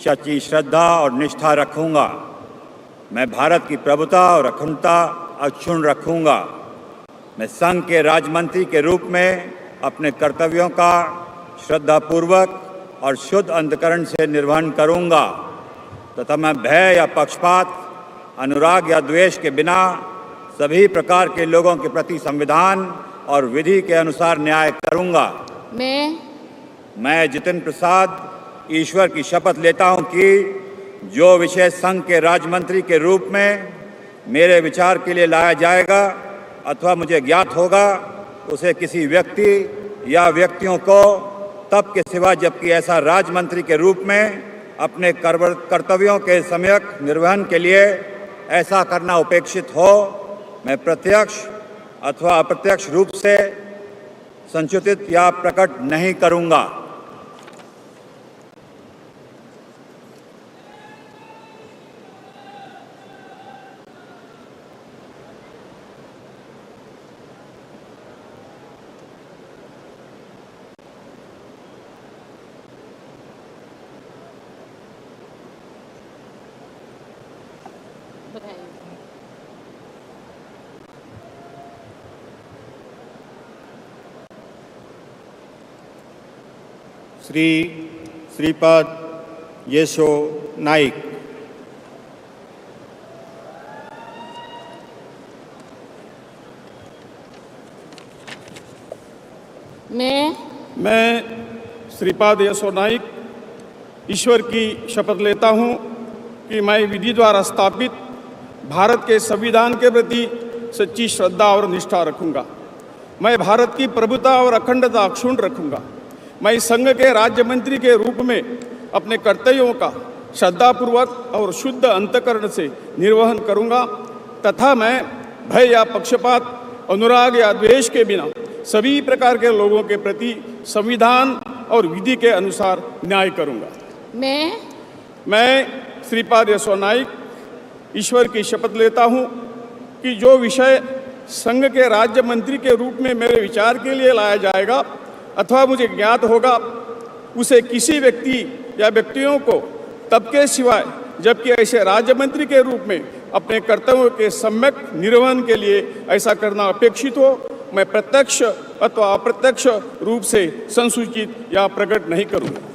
सच्ची श्रद्धा और निष्ठा रखूंगा। मैं भारत की प्रभुता और अखंडता अक्षुण्ण रखूंगा। मैं संघ के राजमंत्री के रूप में अपने कर्तव्यों का श्रद्धापूर्वक और शुद्ध अंतःकरण से निर्वहन करूंगा तथा मैं भय या पक्षपात, अनुराग या द्वेष के बिना सभी प्रकार के लोगों के प्रति संविधान और विधि के अनुसार न्याय करूंगा। मैं जितिन प्रसाद ईश्वर की शपथ लेता हूं कि जो विषय संघ के राजमंत्री के रूप में मेरे विचार के लिए लाया जाएगा अथवा मुझे ज्ञात होगा, उसे किसी व्यक्ति या व्यक्तियों को तब के सिवा जबकि ऐसा राजमंत्री के रूप में अपने कर्तव्यों के सम्यक निर्वहन के लिए ऐसा करना अपेक्षित हो, मैं प्रत्यक्ष अथवा अप्रत्यक्ष रूप से संसूचित या प्रकट नहीं करूंगा। श्री श्रीपाद येशो नाइक। मैं श्रीपाद येशो नाइक ईश्वर की शपथ लेता हूँ कि मैं विधि द्वारा स्थापित भारत के संविधान के प्रति सच्ची श्रद्धा और निष्ठा रखूँगा। मैं भारत की प्रभुता और अखंडता अक्षुण्ण रखूँगा। मैं संघ के राज्य मंत्री के रूप में अपने कर्तव्यों का श्रद्धापूर्वक और शुद्ध अंतःकरण से निर्वहन करूँगा तथा मैं भय या पक्षपात, अनुराग या द्वेष के बिना सभी प्रकार के लोगों के प्रति संविधान और विधि के अनुसार न्याय करूँगा। मैं श्रीपाद येशो नाइक ईश्वर की शपथ लेता हूँ कि जो विषय संघ के राज्य मंत्री के रूप में मेरे विचार के लिए लाया जाएगा अथवा मुझे ज्ञात होगा उसे किसी व्यक्ति या व्यक्तियों को तब के सिवाय जबकि ऐसे राज्य मंत्री के रूप में अपने कर्तव्यों के सम्यक निर्वहन के लिए ऐसा करना अपेक्षित हो मैं प्रत्यक्ष अथवा अप्रत्यक्ष रूप से संसूचित या प्रकट नहीं करूँगा।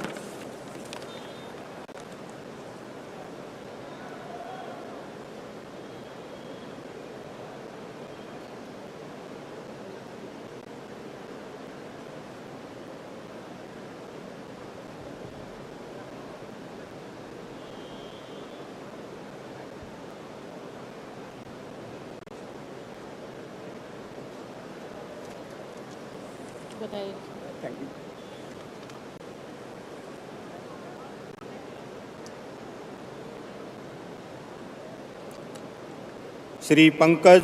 श्री पंकज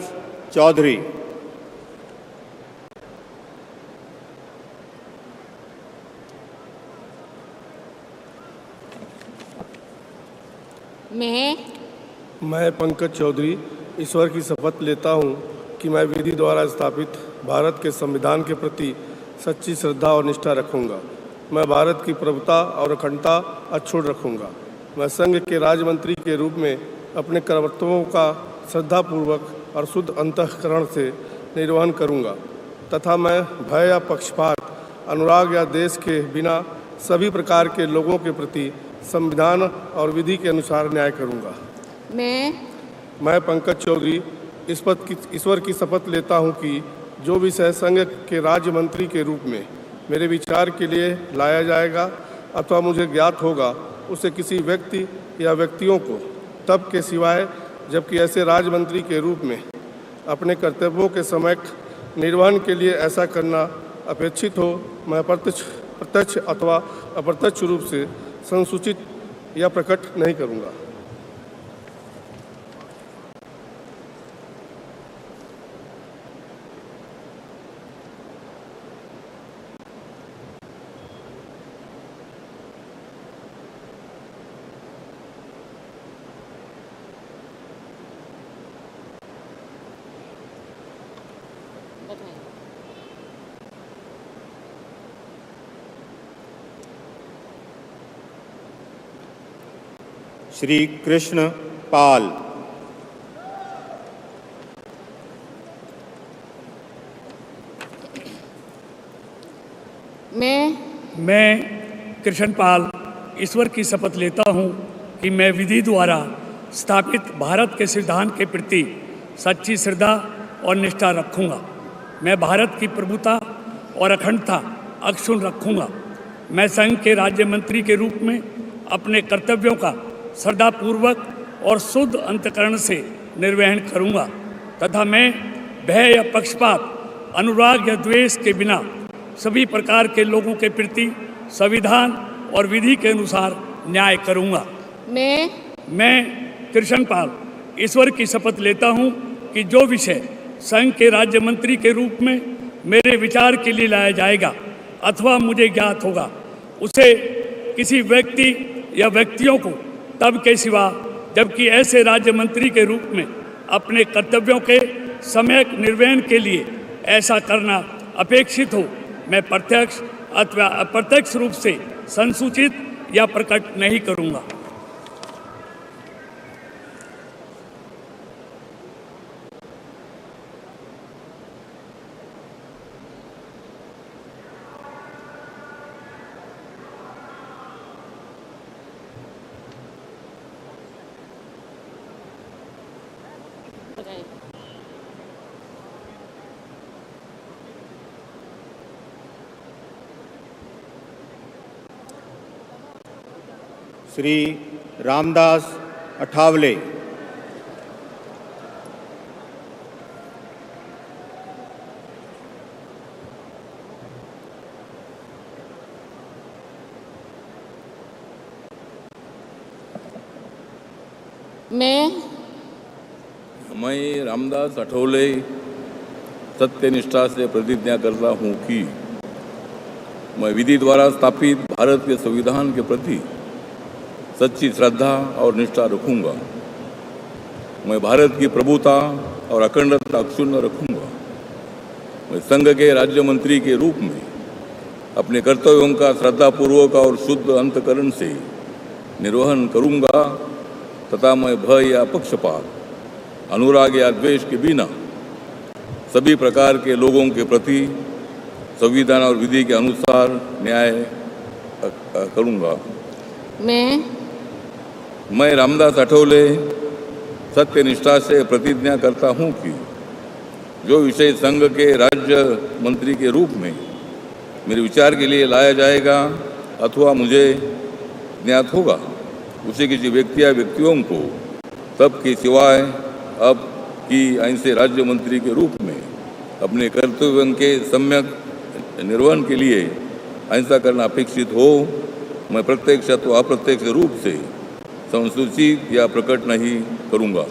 चौधरी। मैं पंकज चौधरी ईश्वर की शपथ लेता हूँ कि मैं विधि द्वारा स्थापित भारत के संविधान के प्रति सच्ची श्रद्धा और निष्ठा रखूँगा। मैं भारत की प्रभुता और अखंडता अक्षुण्ण रखूँगा। मैं संघ के राज्य मंत्री के रूप में अपने कर्तव्यों का श्रद्धापूर्वक और शुद्ध अंतःकरण से निर्वहन करूँगा तथा मैं भय या पक्षपात, अनुराग या देश के बिना सभी प्रकार के लोगों के प्रति संविधान और विधि के अनुसार न्याय करूँगा। मैं पंकज चौधरी ईश्वर की शपथ लेता हूँ कि जो विषय संघ के राज्य मंत्री के रूप में मेरे विचार के लिए लाया जाएगा अथवा मुझे ज्ञात होगा उसे किसी व्यक्ति या व्यक्तियों को तब के सिवाय जबकि ऐसे राज्य मंत्री के रूप में अपने कर्तव्यों के सम्यक निर्वहन के लिए ऐसा करना अपेक्षित हो मैं प्रत्यक्ष अथवा अप्रत्यक्ष रूप से संसूचित या प्रकट नहीं करूँगा। श्री कृष्ण पाल। मैं कृष्ण पाल ईश्वर की शपथ लेता हूँ कि मैं विधि द्वारा स्थापित भारत के संविधान के प्रति सच्ची श्रद्धा और निष्ठा रखूँगा। मैं भारत की प्रभुता और अखंडता अक्षुण्ण रखूँगा। मैं संघ के राज्य मंत्री के रूप में अपने कर्तव्यों का श्रद्धापूर्वक और शुद्ध अंतःकरण से निर्वहन करूँगा तथा मैं भय या पक्षपात, अनुराग या द्वेष के बिना सभी प्रकार के लोगों के प्रति संविधान और विधि के अनुसार न्याय करूँगा। मैं कृष्ण पाल ईश्वर की शपथ लेता हूँ कि जो विषय संघ के राज्य मंत्री के रूप में मेरे विचार के लिए लाया जाएगा अथवा मुझे ज्ञात होगा उसे किसी व्यक्ति या व्यक्तियों को तब के सिवा जबकि ऐसे राज्य मंत्री के रूप में अपने कर्तव्यों के सम्यक निर्वहन के लिए ऐसा करना अपेक्षित हो मैं प्रत्यक्ष अथवा अप्रत्यक्ष रूप से संसूचित या प्रकट नहीं करूँगा। श्री रामदास अठावले। मैं रामदास अठौले सत्यनिष्ठा से प्रतिज्ञा करता हूँ कि मैं विधि द्वारा स्थापित भारत के संविधान के प्रति सच्ची श्रद्धा और निष्ठा रखूँगा। मैं भारत की प्रभुता और अखंडता अक्षुण्ण रखूँगा। मैं संघ के राज्य मंत्री के रूप में अपने कर्तव्यों का श्रद्धापूर्वक और शुद्ध अंतकरण से निर्वहन करूँगा तथा मैं भय या पक्षपात, अनुराग या द्वेष के बिना सभी प्रकार के लोगों के प्रति संविधान और विधि के अनुसार न्याय करूँगा। मैं रामदास अठौले सत्यनिष्ठा से प्रतिज्ञा करता हूँ कि जो विषय संघ के राज्य मंत्री के रूप में मेरे विचार के लिए लाया जाएगा अथवा मुझे ज्ञात होगा उसे किसी व्यक्ति या व्यक्तियों को तब के सिवाय अब की ऐसे राज्य मंत्री के रूप में अपने कर्तव्यों के सम्यक निर्वहन के लिए ऐसा करना अपेक्षित हो, मैं प्रत्यक्ष अथवा अप्रत्यक्ष रूप से संसूचित या प्रकट नहीं करूँगा।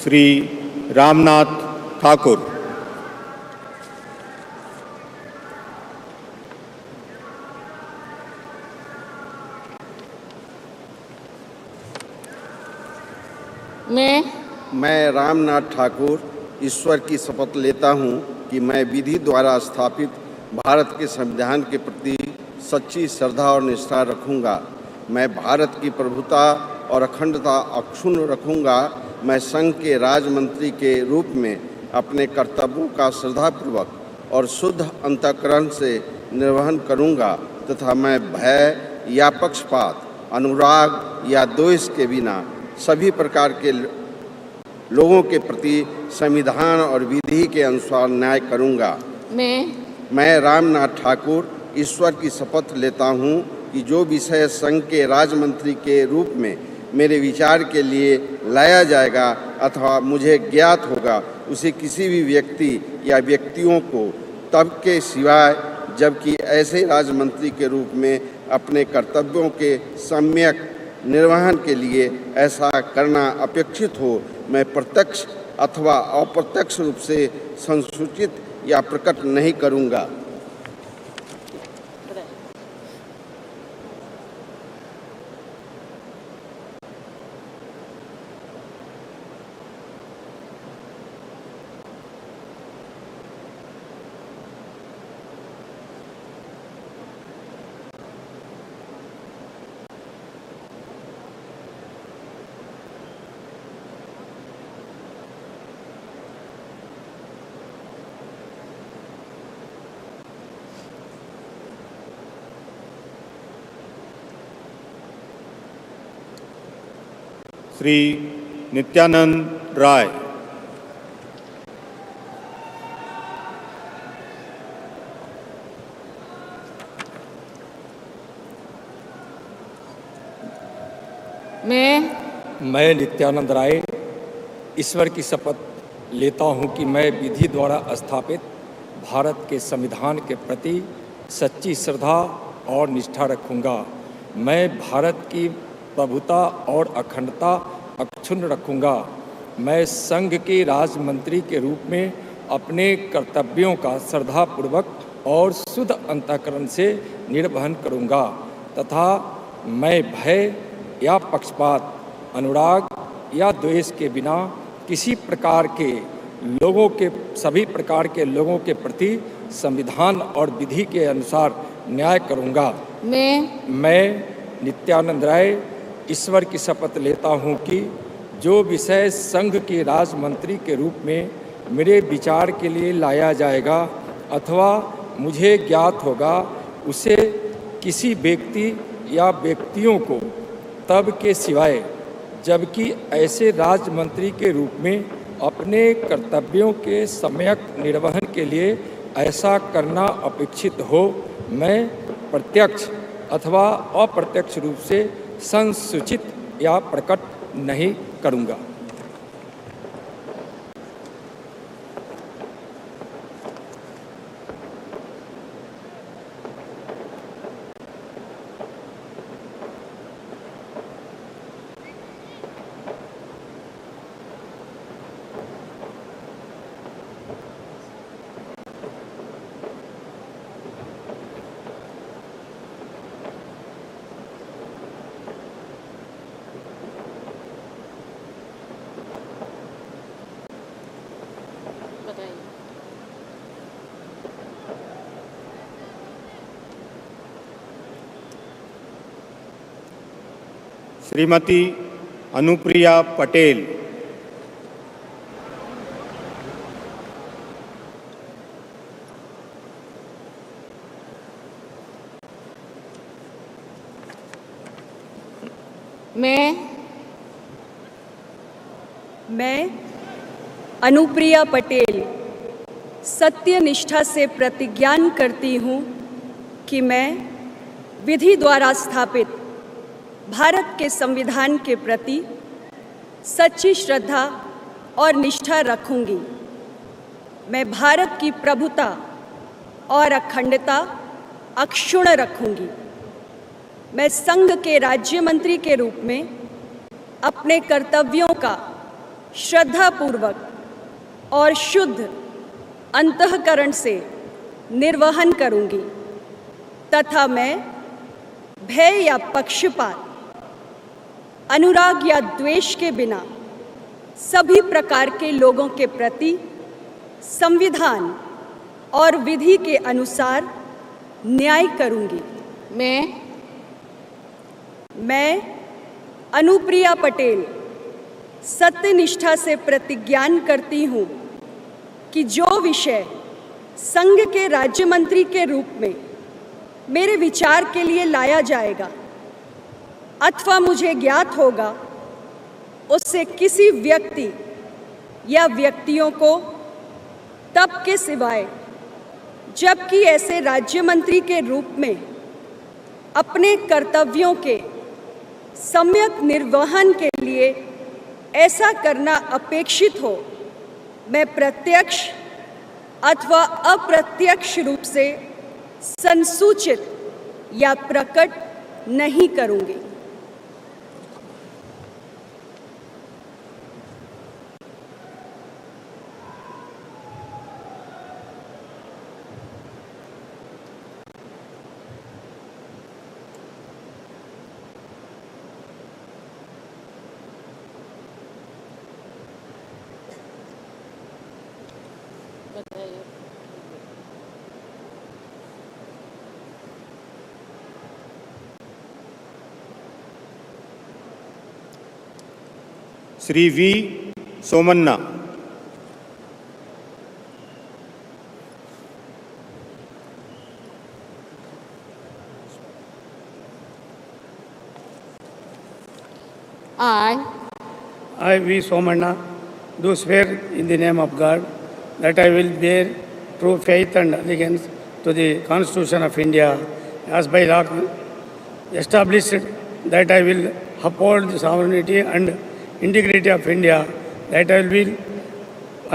श्री रामनाथ ठाकुर। मैं रामनाथ ठाकुर ईश्वर की शपथ लेता हूँ कि मैं विधि द्वारा स्थापित भारत के संविधान के प्रति सच्ची श्रद्धा और निष्ठा रखूँगा। मैं भारत की प्रभुता और अखंडता अक्षुण्ण रखूँगा। मैं संघ के राज्य मंत्री के रूप में अपने कर्तव्यों का श्रद्धापूर्वक और शुद्ध अंतःकरण से निर्वहन करूँगा तथा मैं भय या पक्षपात, अनुराग या द्वेष के बिना सभी प्रकार के लोगों के प्रति संविधान और विधि के अनुसार न्याय करूँगा। मैं रामनाथ ठाकुर ईश्वर की शपथ लेता हूँ कि जो विषय संघ के राज्य मंत्री के रूप में मेरे विचार के लिए लाया जाएगा अथवा मुझे ज्ञात होगा उसे किसी भी व्यक्ति या व्यक्तियों को तब के सिवाय जबकि ऐसे राज्य मंत्री के रूप में अपने कर्तव्यों के सम्यक निर्वहन के लिए ऐसा करना अपेक्षित हो, मैं प्रत्यक्ष अथवा अप्रत्यक्ष रूप से संसूचित या प्रकट नहीं करूँगा। श्री नित्यानंद राय। मैं नित्यानंद राय ईश्वर की शपथ लेता हूँ कि मैं विधि द्वारा स्थापित भारत के संविधान के प्रति सच्ची श्रद्धा और निष्ठा रखूँगा। मैं भारत की प्रभुता और अखंडता अक्षुण्ण रखूँगा। मैं संघ के राज्य मंत्री के रूप में अपने कर्तव्यों का श्रद्धापूर्वक और शुद्ध अंतःकरण से निर्वहन करूँगा तथा मैं भय या पक्षपात, अनुराग या द्वेष के बिना किसी प्रकार के सभी प्रकार के लोगों के प्रति संविधान और विधि के अनुसार न्याय करूंगा। मैं नित्यानंद राय ईश्वर की शपथ लेता हूं कि जो विषय संघ के राज्य मंत्री के रूप में मेरे विचार के लिए लाया जाएगा अथवा मुझे ज्ञात होगा, उसे किसी व्यक्ति या व्यक्तियों को तब के सिवाय जबकि ऐसे राज्य मंत्री के रूप में अपने कर्तव्यों के सम्यक निर्वहन के लिए ऐसा करना अपेक्षित हो, मैं प्रत्यक्ष अथवा अप्रत्यक्ष रूप से संसूचित या प्रकट नहीं करूंगा। श्रीमती अनुप्रिया पटेल। मैं अनुप्रिया पटेल सत्य निष्ठा से प्रतिज्ञान करती हूँ कि मैं विधि द्वारा स्थापित भारत के संविधान के प्रति सच्ची श्रद्धा और निष्ठा रखूंगी। मैं भारत की प्रभुता और अखंडता अक्षुण्ण रखूंगी। मैं संघ के राज्य मंत्री के रूप में अपने कर्तव्यों का श्रद्धापूर्वक और शुद्ध अंतःकरण से निर्वहन करूंगी तथा मैं भय या पक्षपात, अनुराग या द्वेष के बिना सभी प्रकार के लोगों के प्रति संविधान और विधि के अनुसार न्याय करूंगी। मैं अनुप्रिया पटेल सत्यनिष्ठा से प्रतिज्ञान करती हूँ कि जो विषय संघ के राज्य मंत्री के रूप में मेरे विचार के लिए लाया जाएगा अथवा मुझे ज्ञात होगा, उससे किसी व्यक्ति या व्यक्तियों को तब के सिवाय जबकि ऐसे राज्य मंत्री के रूप में अपने कर्तव्यों के सम्यक निर्वहन के लिए ऐसा करना अपेक्षित हो, मैं प्रत्यक्ष अथवा अप्रत्यक्ष रूप से संसूचित या प्रकट नहीं करूंगी। Shri V Somanna. I, V. Somanna, do swear in the name of God that I will bear true faith and allegiance to the Constitution of India as by law established, that I will uphold the sovereignty and integrity of India, that I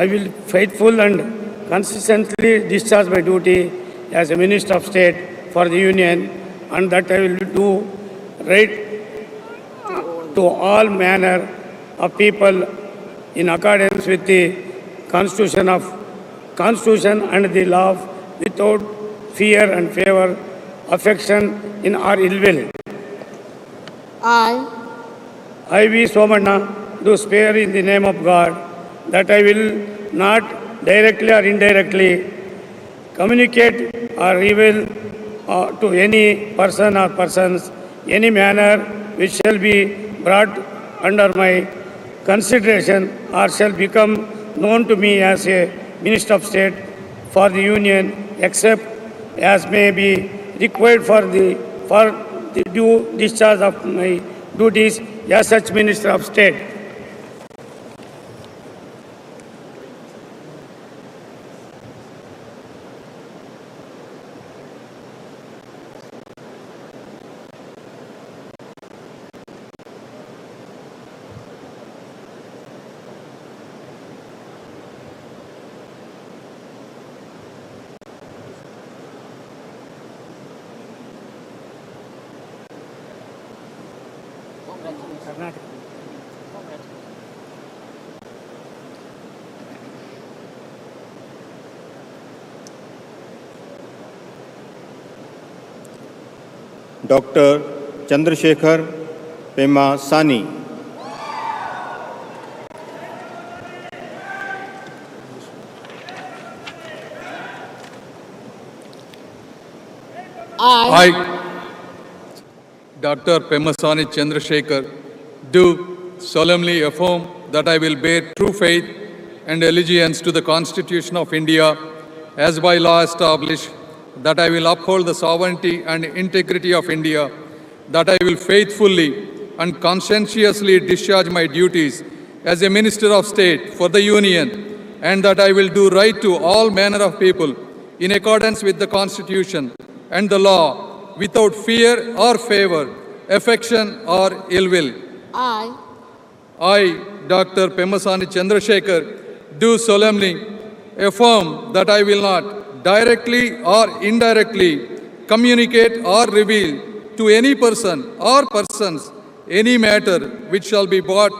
will faithful and consistently discharge my duty as a Minister of State for the Union, and that I will do right to all manner of people in accordance with the Constitution and the law, without fear and favor, affection in or ill will. I, V. Somanna, do swear in the name of God that I will not directly or indirectly communicate or reveal to any person or persons any manner which shall be brought under my consideration or shall become known to me as a Minister of State for the Union, except as may be required for the due discharge of my duties as such Minister of State. Doctor Chandrashekhar Pemmasani. I, Dr. Pemasani Chandrasekhar, do solemnly affirm that I will bear true faith and allegiance to the Constitution of India as by law established, that I will uphold the sovereignty and integrity of India, that I will faithfully and conscientiously discharge my duties as a Minister of State for the Union, and that I will do right to all manner of people in accordance with the Constitution and the law, without fear or favor, affection or ill will. I, Dr. Pemasani Chandrasekhar, do solemnly affirm that I will not directly or indirectly communicate or reveal to any person or persons any matter which shall be brought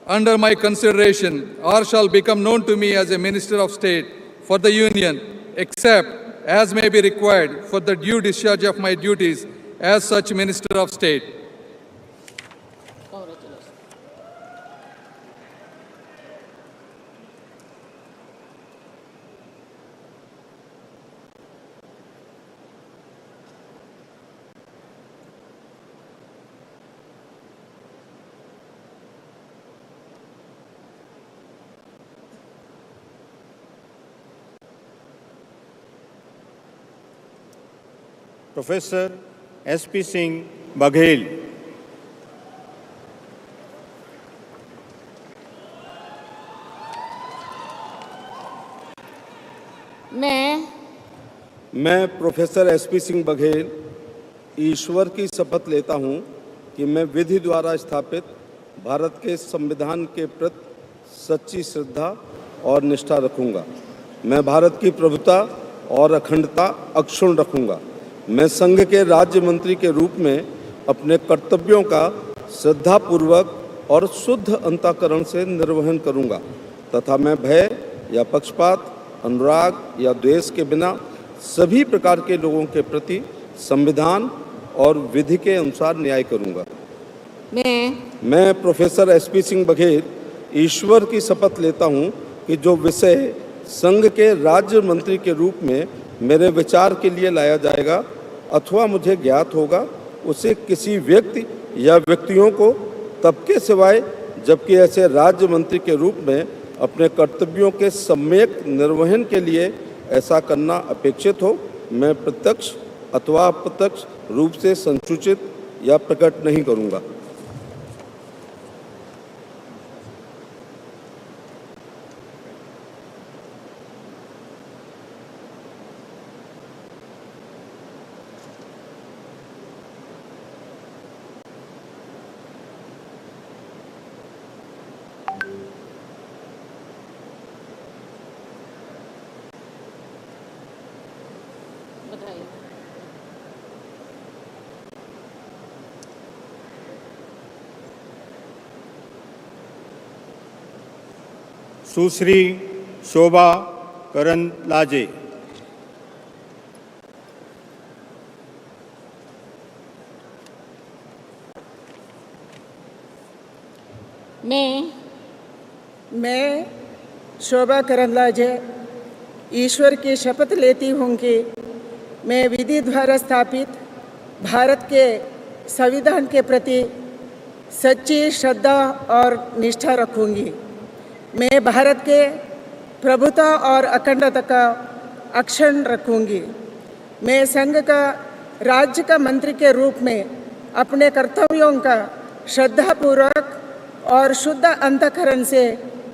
under my consideration or shall become known to me as a Minister of State for the Union, except as may be required for the due discharge of my duties as such Minister of State. Professor SP Singh Baghel. मैं professor SP Singh Baghel ईश्वर की शपथ लेता हूं कि मैं विधि द्वारा स्थापित भारत के संविधान के प्रति सच्ची श्रद्धा और निष्ठा रखूंगा। मैं भारत की प्रभुता और अखंडता अक्षुण्ण रखूंगा। मैं संघ के राज्य मंत्री के रूप में अपने कर्तव्यों का श्रद्धापूर्वक और शुद्ध अंतःकरण से निर्वहन करूंगा तथा मैं भय या पक्षपात, अनुराग या द्वेष के बिना सभी प्रकार के लोगों के प्रति संविधान और विधि के अनुसार न्याय करूंगा। मैं प्रोफेसर एसपी सिंह बघेल ईश्वर की शपथ लेता हूं कि जो विषय संघ के राज्य मंत्री के रूप में मेरे विचार के लिए लाया जाएगा अथवा मुझे ज्ञात होगा, उसे किसी व्यक्ति या व्यक्तियों को तब के सिवाय जबकि ऐसे राज्य मंत्री के रूप में अपने कर्तव्यों के सम्यक निर्वहन के लिए ऐसा करना अपेक्षित हो, मैं प्रत्यक्ष अथवा अप्रत्यक्ष रूप से संसूचित या प्रकट नहीं करूँगा। सुश्री शोभा करंदलाजे। मैं शोभा करंदलाजे ईश्वर की शपथ लेती हूँ कि मैं विधि द्वारा स्थापित भारत के संविधान के प्रति सच्ची श्रद्धा और निष्ठा रखूँगी। मैं भारत के प्रभुता और अखंडता का अक्षुण्ण रखूँगी। मैं संघ का राज्य का मंत्री के रूप में अपने कर्तव्यों का श्रद्धापूर्वक और शुद्ध अंतःकरण से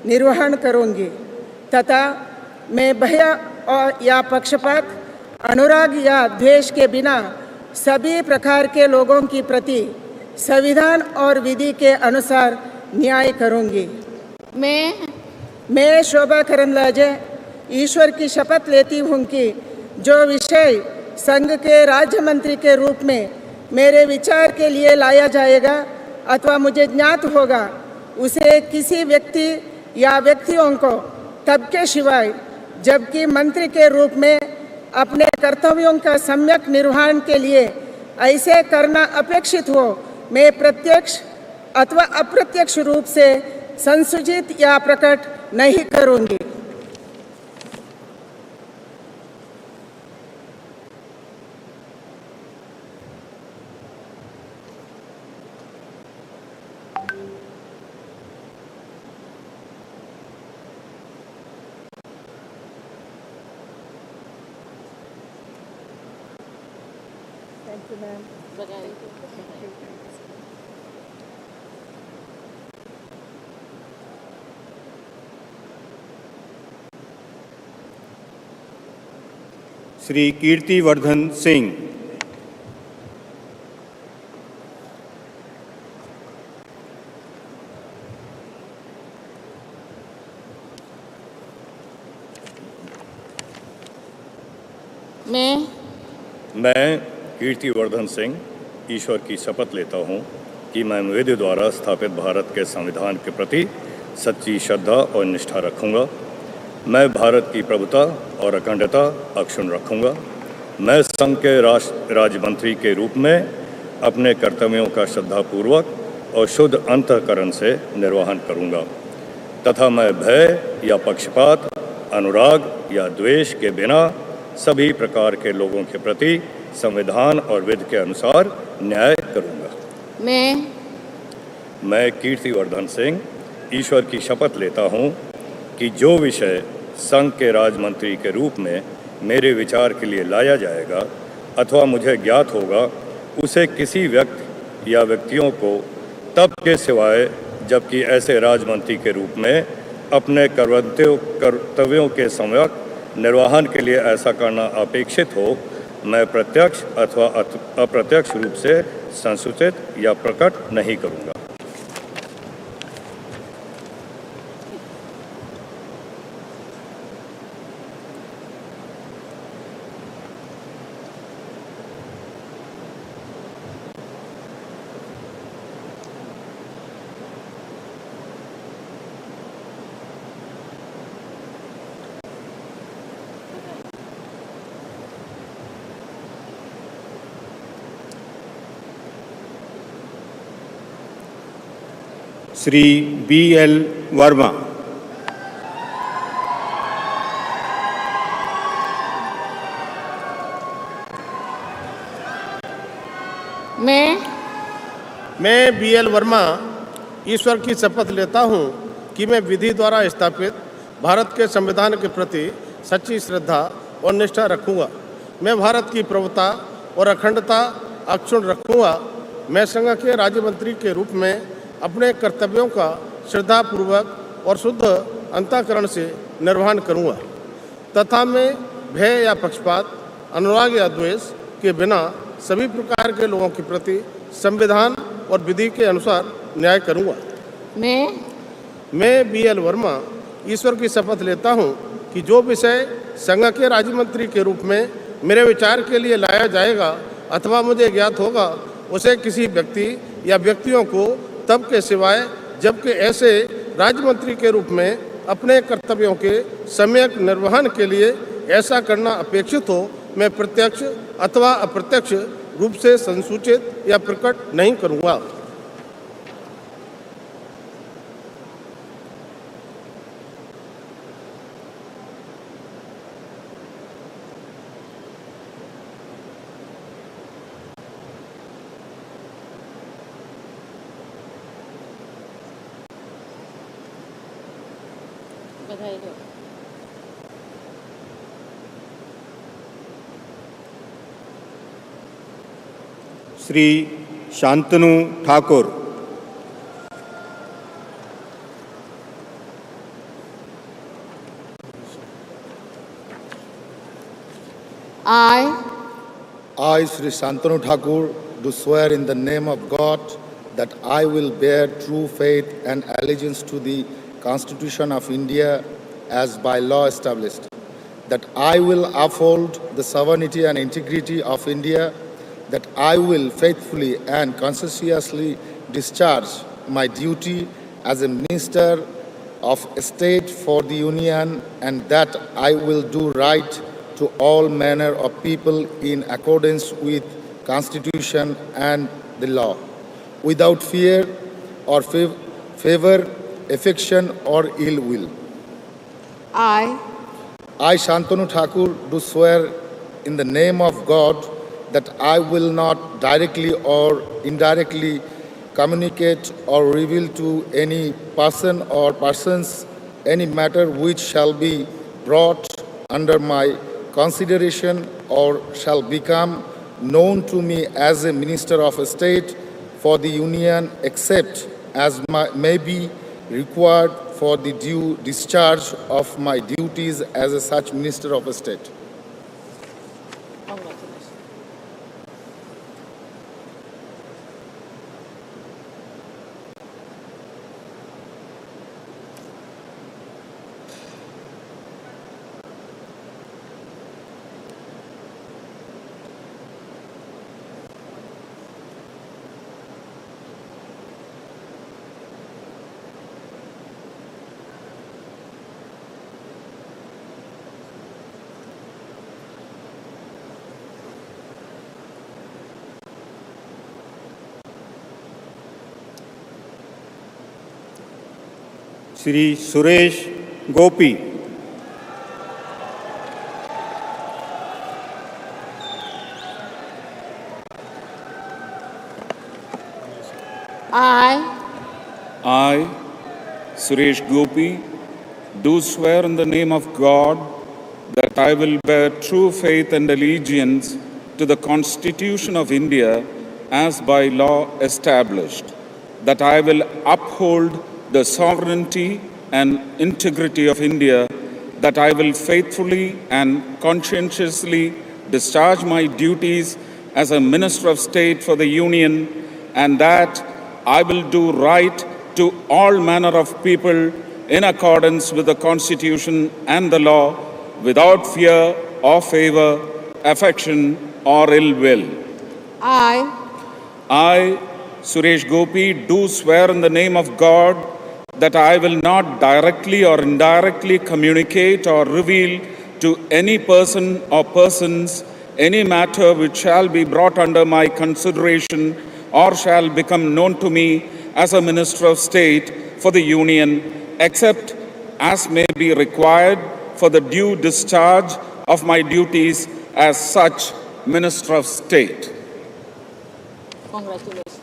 निर्वहन करूँगी तथा मैं भय और या पक्षपात, अनुराग या द्वेष के बिना सभी प्रकार के लोगों के प्रति संविधान और विधि के अनुसार न्याय करूँगी। मैं शोभा करंदलाजे ईश्वर की शपथ लेती हूँ कि जो विषय संघ के राज्य मंत्री के रूप में मेरे विचार के लिए लाया जाएगा अथवा मुझे ज्ञात होगा, उसे किसी व्यक्ति या व्यक्तियों को तब के सिवाय जबकि मंत्री के रूप में अपने कर्तव्यों का सम्यक निर्वहन के लिए ऐसे करना अपेक्षित हो, मैं प्रत्यक्ष अथवा अप्रत्यक्ष रूप से संसूचित या प्रकट नहीं करूँगी। श्री कीर्तिवर्धन सिंह। मैं कीर्तिवर्धन सिंह ईश्वर की शपथ लेता हूँ कि मैं विधि द्वारा स्थापित भारत के संविधान के प्रति सच्ची श्रद्धा और निष्ठा रखूँगा। मैं भारत की प्रभुता और अखंडता अक्षुण्ण रखूँगा। मैं संघ के राज्य मंत्री के रूप में अपने कर्तव्यों का श्रद्धापूर्वक और शुद्ध अंतःकरण से निर्वहन करूँगा तथा मैं भय या पक्षपात, अनुराग या द्वेष के बिना सभी प्रकार के लोगों के प्रति संविधान और विधि के अनुसार न्याय करूँगा। मैं कीर्तिवर्धन सिंह ईश्वर की शपथ लेता हूँ कि जो विषय संघ के राज्य मंत्री के रूप में मेरे विचार के लिए लाया जाएगा अथवा मुझे ज्ञात होगा, उसे किसी व्यक्ति या व्यक्तियों को तब के सिवाय जबकि ऐसे राज्य मंत्री के रूप में अपने कर्तव्यों के सम्यक निर्वहन के लिए ऐसा करना अपेक्षित हो, मैं प्रत्यक्ष अथवा अप्रत्यक्ष रूप से संसूचित या प्रकट नहीं करूँगा। श्री B.L. वर्मा। मैं B.L. वर्मा ईश्वर की शपथ लेता हूँ कि मैं विधि द्वारा स्थापित भारत के संविधान के प्रति सच्ची श्रद्धा और निष्ठा रखूँगा। मैं भारत की प्रभुता और अखंडता अक्षुण्ण रखूँगा। मैं संघ के राज्य मंत्री के रूप में अपने कर्तव्यों का श्रद्धापूर्वक और शुद्ध अंतःकरण से निर्वहन करूँगा तथा मैं भय या पक्षपात, अनुराग या द्वेष के बिना सभी प्रकार के लोगों के प्रति संविधान और विधि के अनुसार न्याय करूँगा। मैं B.L. वर्मा ईश्वर की शपथ लेता हूँ कि जो विषय संघ के राज्य मंत्री के रूप में मेरे विचार के लिए लाया जाएगा अथवा मुझे ज्ञात होगा, उसे किसी व्यक्ति या व्यक्तियों को तब के सिवाय जबकि ऐसे राज्य मंत्री के रूप में अपने कर्तव्यों के सम्यक निर्वहन के लिए ऐसा करना अपेक्षित हो, मैं प्रत्यक्ष अथवा अप्रत्यक्ष रूप से संसूचित या प्रकट नहीं करूँगा। Shri Shantanu Thakur. I, Sri Shantanu Thakur, do swear in the name of God that I will bear true faith and allegiance to the Constitution of India as by law established, that I will uphold the sovereignty and integrity of India, that I will faithfully and conscientiously discharge my duty as a Minister of State for the Union, and that I will do right to all manner of people in accordance with Constitution and the law, without fear or favor, affection or ill will. I, Shantanu Thakur, do swear in the name of God that I will not directly or indirectly communicate or reveal to any person or persons any matter which shall be brought under my consideration or shall become known to me as a Minister of State for the Union, except as may be required for the due discharge of my duties as a such Minister of State. Shri Suresh Gopi. I, Suresh Gopi, do swear in the name of God that I will bear true faith and allegiance to the Constitution of India as by law established, that I will uphold the sovereignty and integrity of India, that I will faithfully and conscientiously discharge my duties as a Minister of State for the Union, and that I will do right to all manner of people in accordance with the Constitution and the law, without fear or favor, affection or ill will. I, Suresh Gopi, do swear in the name of God that I will not directly or indirectly communicate or reveal to any person or persons any matter which shall be brought under my consideration or shall become known to me as a Minister of State for the Union, except as may be required for the due discharge of my duties as such Minister of State. Congratulations.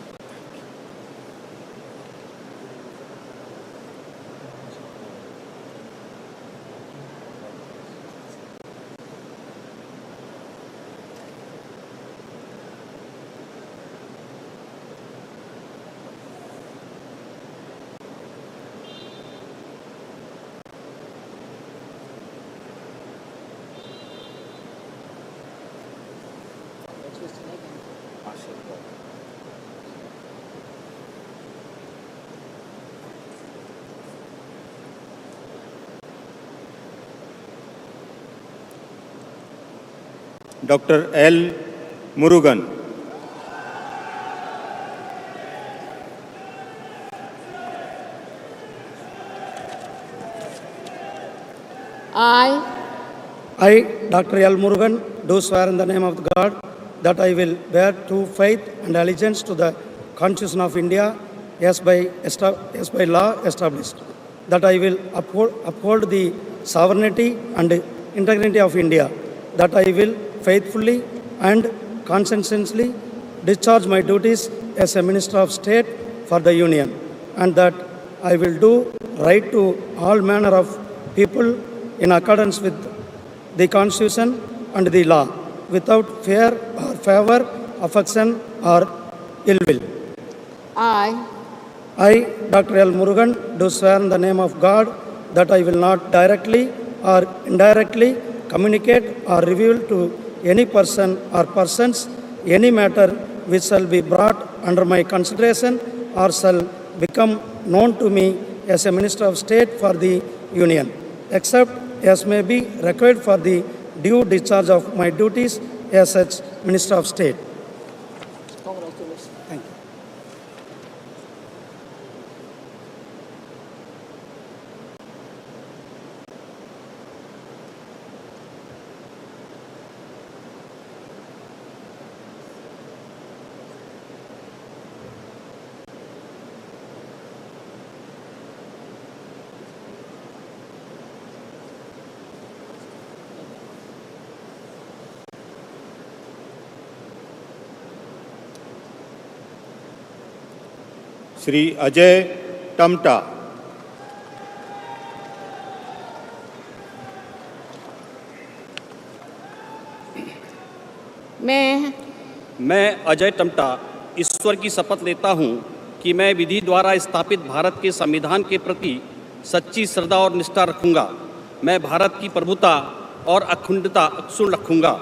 Dr. L. Murugan. I, Dr. L. Murugan, do swear in the name of God that I will bear true faith and allegiance to the Constitution of India as by law established, that I will uphold the sovereignty and integrity of India, that I will faithfully and conscientiously discharge my duties as a Minister of State for the Union, and that I will do right to all manner of people in accordance with the Constitution and the law, without fear or favor, affection or ill will. I, Dr. L. Murugan, do swear in the name of God that I will not directly or indirectly communicate or reveal to any person or persons any matter which shall be brought under my consideration or shall become known to me as a Minister of State for the Union, except as may be required for the due discharge of my duties as such Minister of State. Congratulations. Thank you. Shri Ajay Tamta. मैं अजय टमटा ईश्वर की शपथ लेता हूँ कि मैं विधि द्वारा स्थापित भारत के संविधान के प्रति सच्ची श्रद्धा और निष्ठा रखूँगा। मैं भारत की प्रभुता और अखंडता अक्षुण्ण रखूँगा।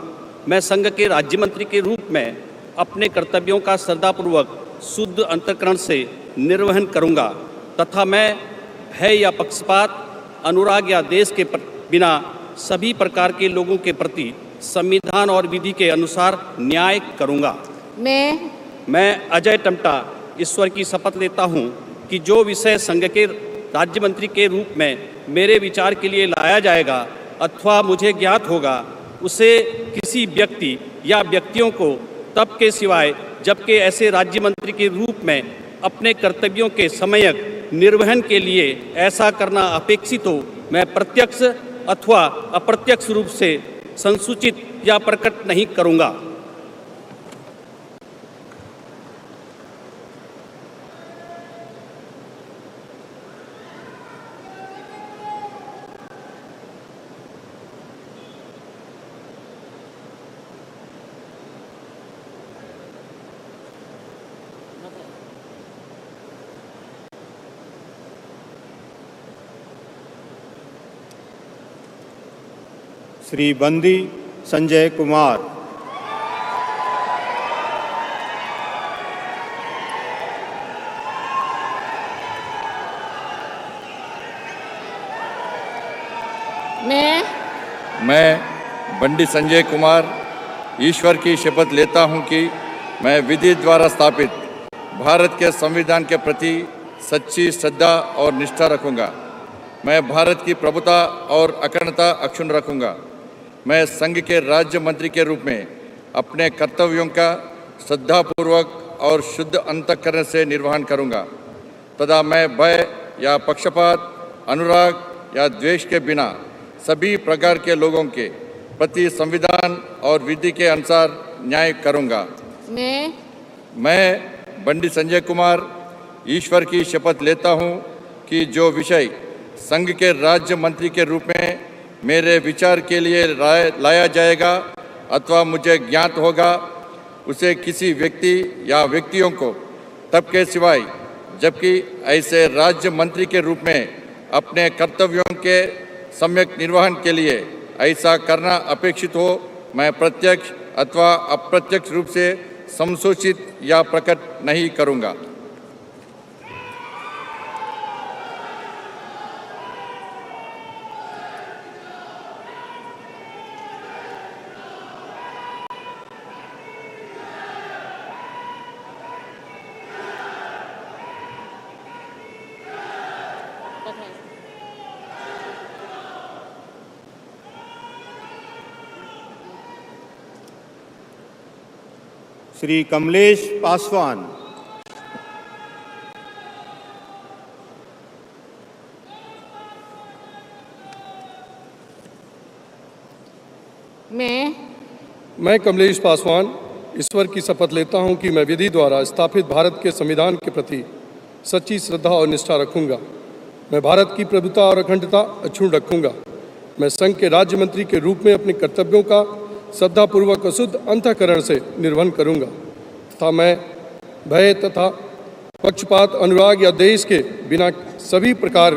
मैं संघ के राज्य मंत्री के रूप में अपने कर्तव्यों का श्रद्धापूर्वक शुद्ध अंतःकरण से निर्वहन करूँगा तथा मैं भय या पक्षपात, अनुराग या देश के बिना सभी प्रकार के लोगों के प्रति संविधान और विधि के अनुसार न्याय करूँगा। मैं अजय टमटा ईश्वर की शपथ लेता हूँ कि जो विषय संघ के राज्य मंत्री के रूप में मेरे विचार के लिए लाया जाएगा अथवा मुझे ज्ञात होगा, उसे किसी व्यक्ति या व्यक्तियों को तब के सिवाय जबकि ऐसे राज्य मंत्री के रूप में अपने कर्तव्यों के सम्यक निर्वहन के लिए ऐसा करना अपेक्षित हो, मैं प्रत्यक्ष अथवा अप्रत्यक्ष रूप से संसूचित या प्रकट नहीं करूँगा। श्री बंदी संजय कुमार। मैं बंडी संजय कुमार ईश्वर की शपथ लेता हूं कि मैं विधि द्वारा स्थापित भारत के संविधान के प्रति सच्ची श्रद्धा और निष्ठा रखूंगा। मैं भारत की प्रभुता और अखंडता अक्षुण्ण रखूंगा। मैं संघ के राज्य मंत्री के रूप में अपने कर्तव्यों का श्रद्धापूर्वक और शुद्ध अंतःकरण से निर्वहन करूंगा तथा मैं भय या पक्षपात, अनुराग या द्वेष के बिना सभी प्रकार के लोगों के प्रति संविधान और विधि के अनुसार न्याय करूंगा। मैं बंडी संजय कुमार ईश्वर की शपथ लेता हूं कि जो विषय संघ के राज्य मंत्री के रूप में मेरे विचार के लिए लाया जाएगा अथवा मुझे ज्ञात होगा, उसे किसी व्यक्ति या व्यक्तियों को तब के सिवाय जबकि ऐसे राज्य मंत्री के रूप में अपने कर्तव्यों के सम्यक निर्वहन के लिए ऐसा करना अपेक्षित हो, मैं प्रत्यक्ष अथवा अप्रत्यक्ष रूप से संसूचित या प्रकट नहीं करूँगा। श्री कमलेश पासवान। मैं कमलेश पासवान ईश्वर की शपथ लेता हूं कि मैं विधि द्वारा स्थापित भारत के संविधान के प्रति सच्ची श्रद्धा और निष्ठा रखूंगा। मैं भारत की प्रभुता और अखंडता अक्षुण्ण रखूंगा। मैं संघ के राज्य मंत्री के रूप में अपने कर्तव्यों का श्रद्धापूर्वक और शुद्ध अंतःकरण से निर्वहन करूंगा तथा मैं भय तथा पक्षपात, अनुराग या देश के बिना सभी प्रकार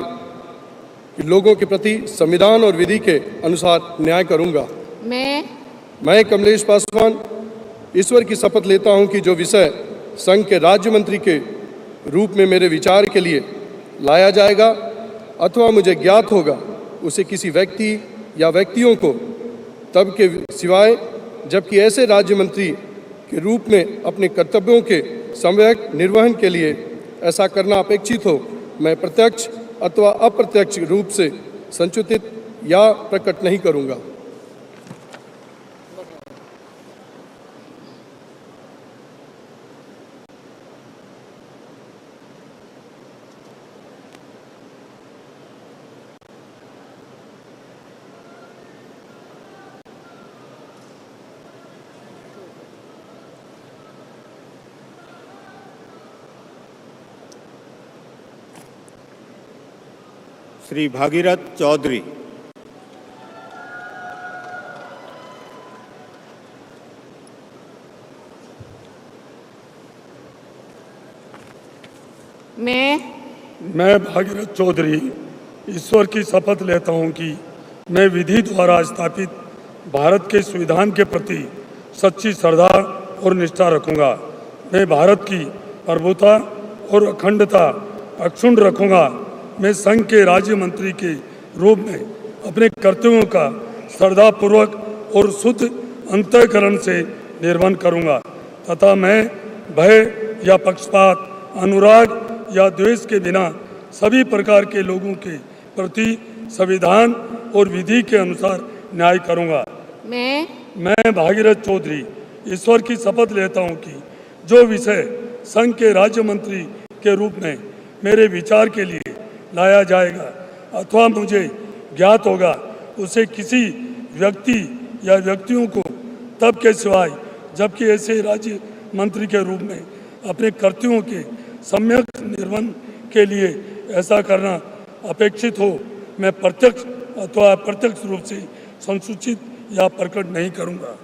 के लोगों के प्रति संविधान और विधि के अनुसार न्याय करूंगा। मैं कमलेश पासवान ईश्वर की शपथ लेता हूं कि जो विषय संघ के राज्य मंत्री के रूप में मेरे विचार के लिए लाया जाएगा अथवा मुझे ज्ञात होगा, उसे किसी व्यक्ति या व्यक्तियों को तब के सिवाय जबकि ऐसे राज्य मंत्री के रूप में अपने कर्तव्यों के सम्यक निर्वहन के लिए ऐसा करना अपेक्षित हो, मैं प्रत्यक्ष अथवा अप्रत्यक्ष रूप से संचित या प्रकट नहीं करूंगा। श्री भागीरथ चौधरी। मैं भागीरथ चौधरी ईश्वर की शपथ लेता हूं कि मैं विधि द्वारा स्थापित भारत के संविधान के प्रति सच्ची श्रद्धा और निष्ठा रखूंगा। मैं भारत की प्रभुता और अखंडता अक्षुण्ण रखूंगा। मैं संघ के राज्य मंत्री के रूप में अपने कर्तव्यों का श्रद्धापूर्वक और शुद्ध अंतःकरण से निर्वहन करूंगा तथा मैं भय या पक्षपात, अनुराग या द्वेष के बिना सभी प्रकार के लोगों के प्रति संविधान और विधि के अनुसार न्याय करूंगा। मैं भागीरथ चौधरी ईश्वर की शपथ लेता हूं कि जो विषय संघ के राज्य मंत्री के रूप में मेरे विचार के लिए लाया जाएगा अथवा मुझे ज्ञात होगा, उसे किसी व्यक्ति या व्यक्तियों को तब के सिवाय जबकि ऐसे राज्य मंत्री के रूप में अपने कर्तव्यों के सम्यक निर्वहन के लिए ऐसा करना अपेक्षित हो, मैं प्रत्यक्ष अथवा अप्रत्यक्ष रूप से संसूचित या प्रकट नहीं करूंगा।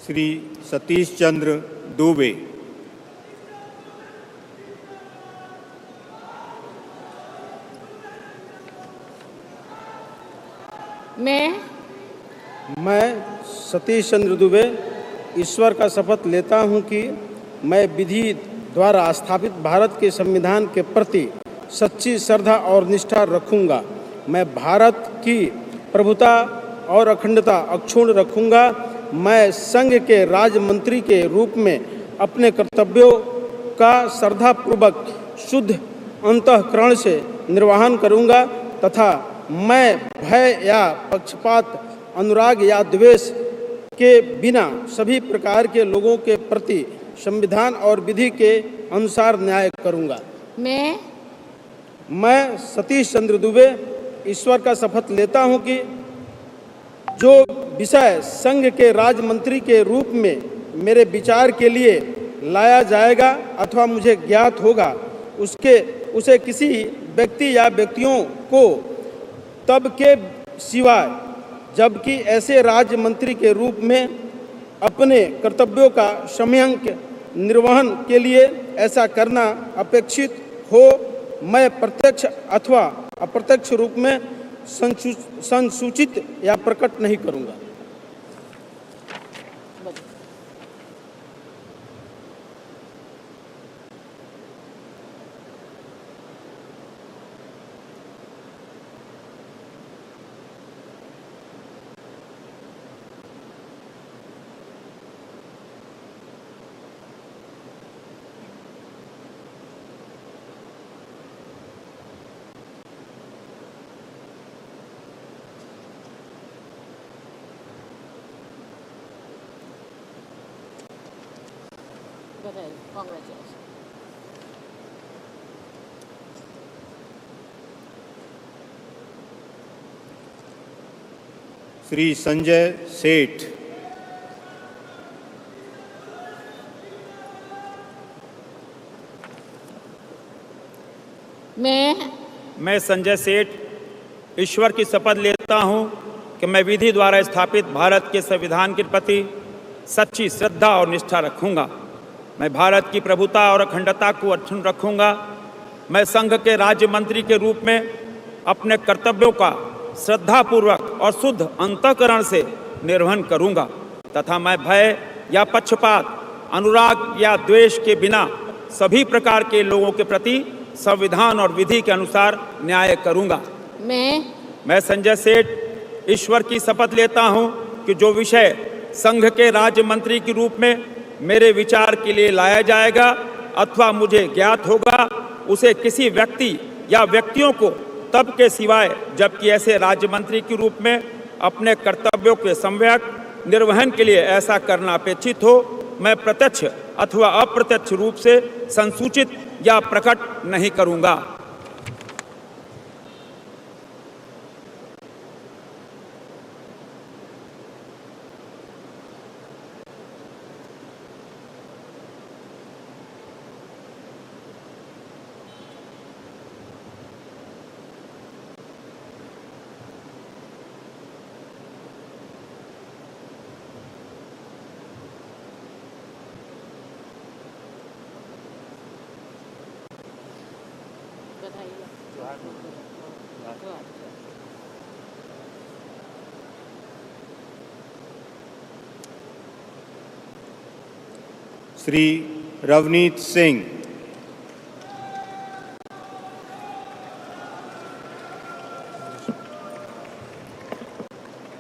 श्री सतीश चंद्र दुबे। मैं सतीश चंद्र दुबे ईश्वर का शपथ लेता हूं कि मैं विधि द्वारा स्थापित भारत के संविधान के प्रति सच्ची श्रद्धा और निष्ठा रखूंगा। मैं भारत की प्रभुता और अखंडता अक्षुण्ण रखूंगा। मैं संघ के राज्य मंत्री के रूप में अपने कर्तव्यों का श्रद्धापूर्वक शुद्ध अंतःकरण से निर्वहन करूंगा तथा मैं भय या पक्षपात, अनुराग या द्वेष के बिना सभी प्रकार के लोगों के प्रति संविधान और विधि के अनुसार न्याय करूंगा। मैं सतीश चंद्र दुबे ईश्वर का शपथ लेता हूं कि जो विषय संघ के राज्य मंत्री के रूप में मेरे विचार के लिए लाया जाएगा अथवा मुझे ज्ञात होगा, उसे किसी व्यक्ति या व्यक्तियों को तब के सिवाय जबकि ऐसे राज्य मंत्री के रूप में अपने कर्तव्यों का सम्यक निर्वहन के लिए ऐसा करना अपेक्षित हो, मैं प्रत्यक्ष अथवा अप्रत्यक्ष रूप में संसूचित या प्रकट नहीं करूंगा। Congratulations. श्री संजय सेठ। मैं संजय सेठ ईश्वर की शपथ लेता हूं कि मैं विधि द्वारा स्थापित भारत के संविधान के प्रति सच्ची श्रद्धा और निष्ठा रखूंगा। मैं भारत की प्रभुता और अखंडता को अक्षुण्ण रखूंगा। मैं संघ के राज्य मंत्री के रूप में अपने कर्तव्यों का श्रद्धापूर्वक और शुद्ध अंतःकरण से निर्वहन करूंगा तथा मैं भय या पक्षपात, अनुराग या द्वेष के बिना सभी प्रकार के लोगों के प्रति संविधान और विधि के अनुसार न्याय करूंगा। मैं संजय सेठ ईश्वर की शपथ लेता हूं कि जो विषय संघ के राज्य मंत्री के रूप में मेरे विचार के लिए लाया जाएगा अथवा मुझे ज्ञात होगा, उसे किसी व्यक्ति या व्यक्तियों को तब के सिवाय जबकि ऐसे राज्य मंत्री के रूप में अपने कर्तव्यों के सम्यक निर्वहन के लिए ऐसा करना अपेक्षित हो, मैं प्रत्यक्ष अथवा अप्रत्यक्ष रूप से संसूचित या प्रकट नहीं करूंगा। Shri Ravneet Singh.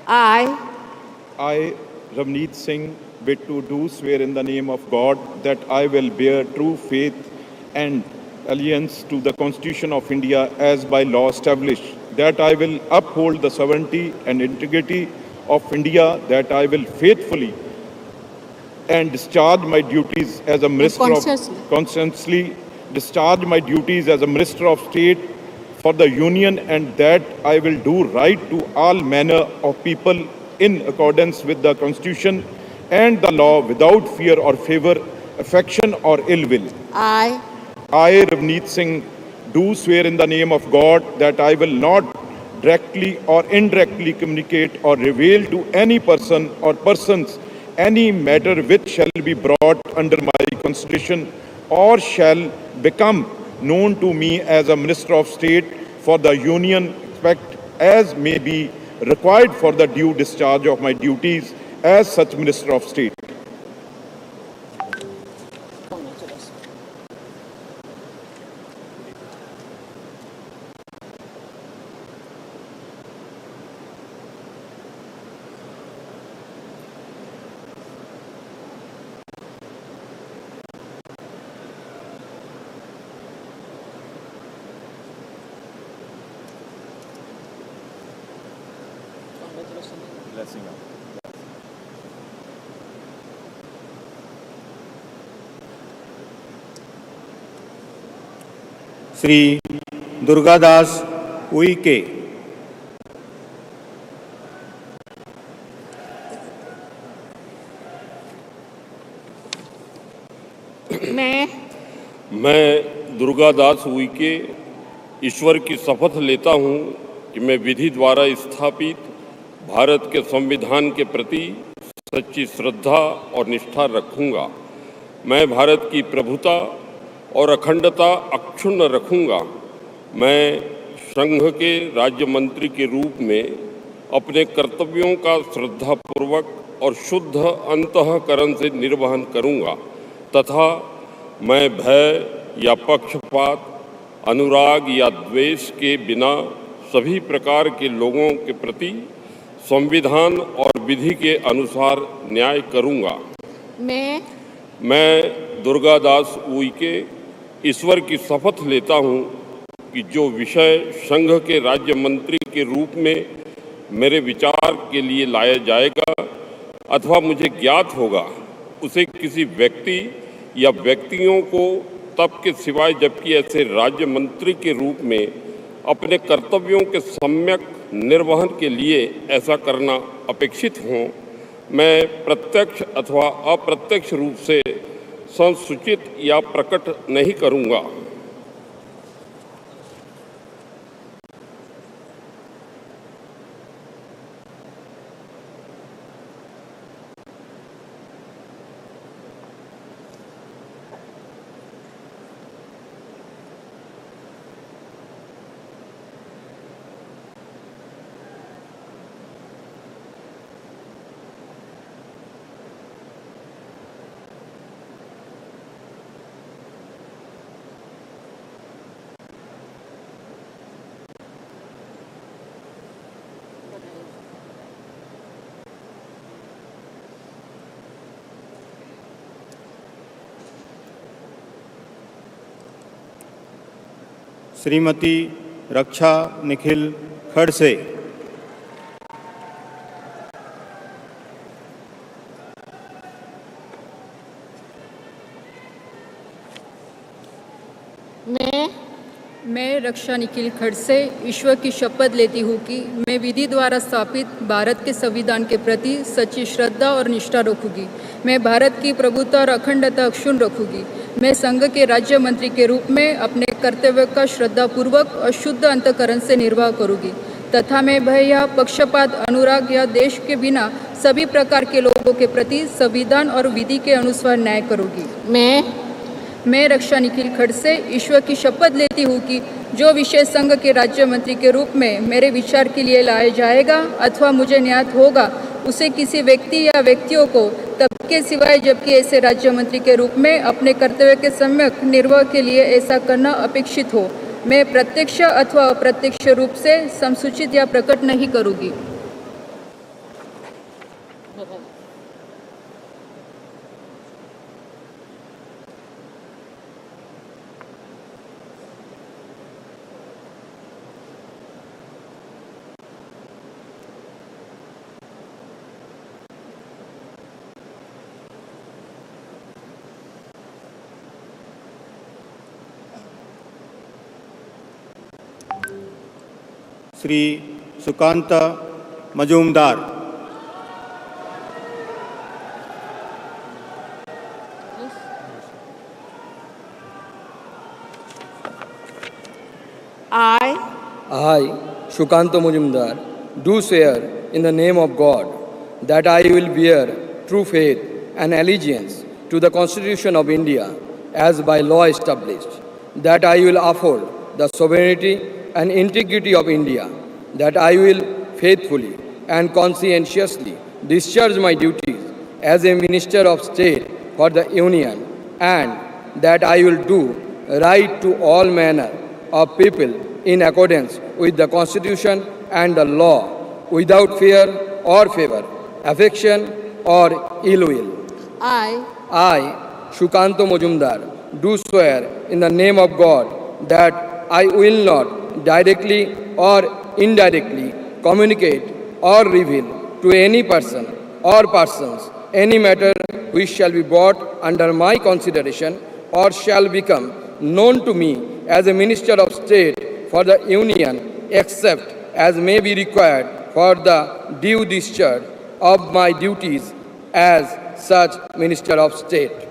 I, Ravneet Singh, bid to do swear in the name of God that I will bear true faith and allegiance to the Constitution of India as by law established, that I will uphold the sovereignty and integrity of India, that I will faithfully and discharge my duties as a minister of conscientiously discharge my duties as a minister of state for the union, and that I will do right to all manner of people in accordance with the Constitution and the law without fear or favor, affection or ill will. I, Ravneet Singh, do swear in the name of God that I will not directly or indirectly communicate or reveal to any person or persons any matter which shall be brought under my consideration or shall become known to me as a Minister of State for the Union, except as may be required for the due discharge of my duties as such Minister of State. Blessing up. Shri Durgadas Uikey. मैं दुर्गादास उइके ईश्वर की शपथ लेता हूँ कि मैं विधि द्वारा स्थापित भारत के संविधान के प्रति सच्ची श्रद्धा और निष्ठा रखूंगा। मैं भारत की प्रभुता और अखंडता अक्षुण्ण रखूंगा। मैं संघ के राज्य मंत्री के रूप में अपने कर्तव्यों का श्रद्धापूर्वक और शुद्ध अंतःकरण से निर्वहन करूंगा तथा मैं भय या पक्षपात, अनुराग या द्वेष के बिना सभी प्रकार के लोगों के प्रति संविधान और विधि के अनुसार न्याय करूंगा। मैं दुर्गादास उइके ईश्वर की शपथ लेता हूं कि जो विषय संघ के राज्य मंत्री के रूप में मेरे विचार के लिए लाया जाएगा अथवा मुझे ज्ञात होगा, उसे किसी व्यक्ति या व्यक्तियों को तब के सिवाय जबकि ऐसे राज्य मंत्री के रूप में अपने कर्तव्यों के सम्यक निर्वहन के लिए ऐसा करना अपेक्षित हो, मैं प्रत्यक्ष अथवा अप्रत्यक्ष रूप से संसूचित या प्रकट नहीं करूँगा। श्रीमती रक्षा निखिल खड़से। मैं रक्षा निखिल खड़से ईश्वर की शपथ लेती हूँ कि मैं विधि द्वारा स्थापित भारत के संविधान के प्रति सच्ची श्रद्धा और निष्ठा रखूँगी। मैं भारत की प्रभुता और अखंडता अक्षुण्ण रखूँगी। मैं संघ के राज्य मंत्री के रूप में अपने कर्तव्य का श्रद्धापूर्वक और शुद्ध अंतःकरण से निर्वाह करूँगी तथा मैं भय या पक्षपात, अनुराग या देश के बिना सभी प्रकार के लोगों के प्रति संविधान और विधि के अनुसार न्याय करूँगी। मैं रक्षा निखिल खड़से ईश्वर की शपथ लेती हूँ कि जो विषय संघ के राज्य मंत्री के रूप में मेरे विचार के लिए लाया जाएगा अथवा मुझे ज्ञात होगा, उसे किसी व्यक्ति या व्यक्तियों को तब के सिवाय जबकि ऐसे राज्य मंत्री के रूप में अपने कर्तव्य के सम्यक निर्वाह के लिए ऐसा करना अपेक्षित हो, मैं प्रत्यक्ष अथवा अप्रत्यक्ष रूप से संसूचित या प्रकट नहीं करूँगी। Shri Sukanta Majumdar. I, Sukanta Majumdar, do swear in the name of God that I will bear true faith and allegiance to the Constitution of India as by law established, that I will uphold the sovereignty and integrity of India, that I will faithfully and conscientiously discharge my duties as a Minister of State for the Union, and that I will do right to all manner of people in accordance with the Constitution and the law, without fear or favor, affection or ill will. I, Shukanto Majumdar, do swear in the name of God that I will not directly or indirectly communicate or reveal to any person or persons any matter which shall be brought under my consideration or shall become known to me as a Minister of State for the Union, except as may be required for the due discharge of my duties as such Minister of State.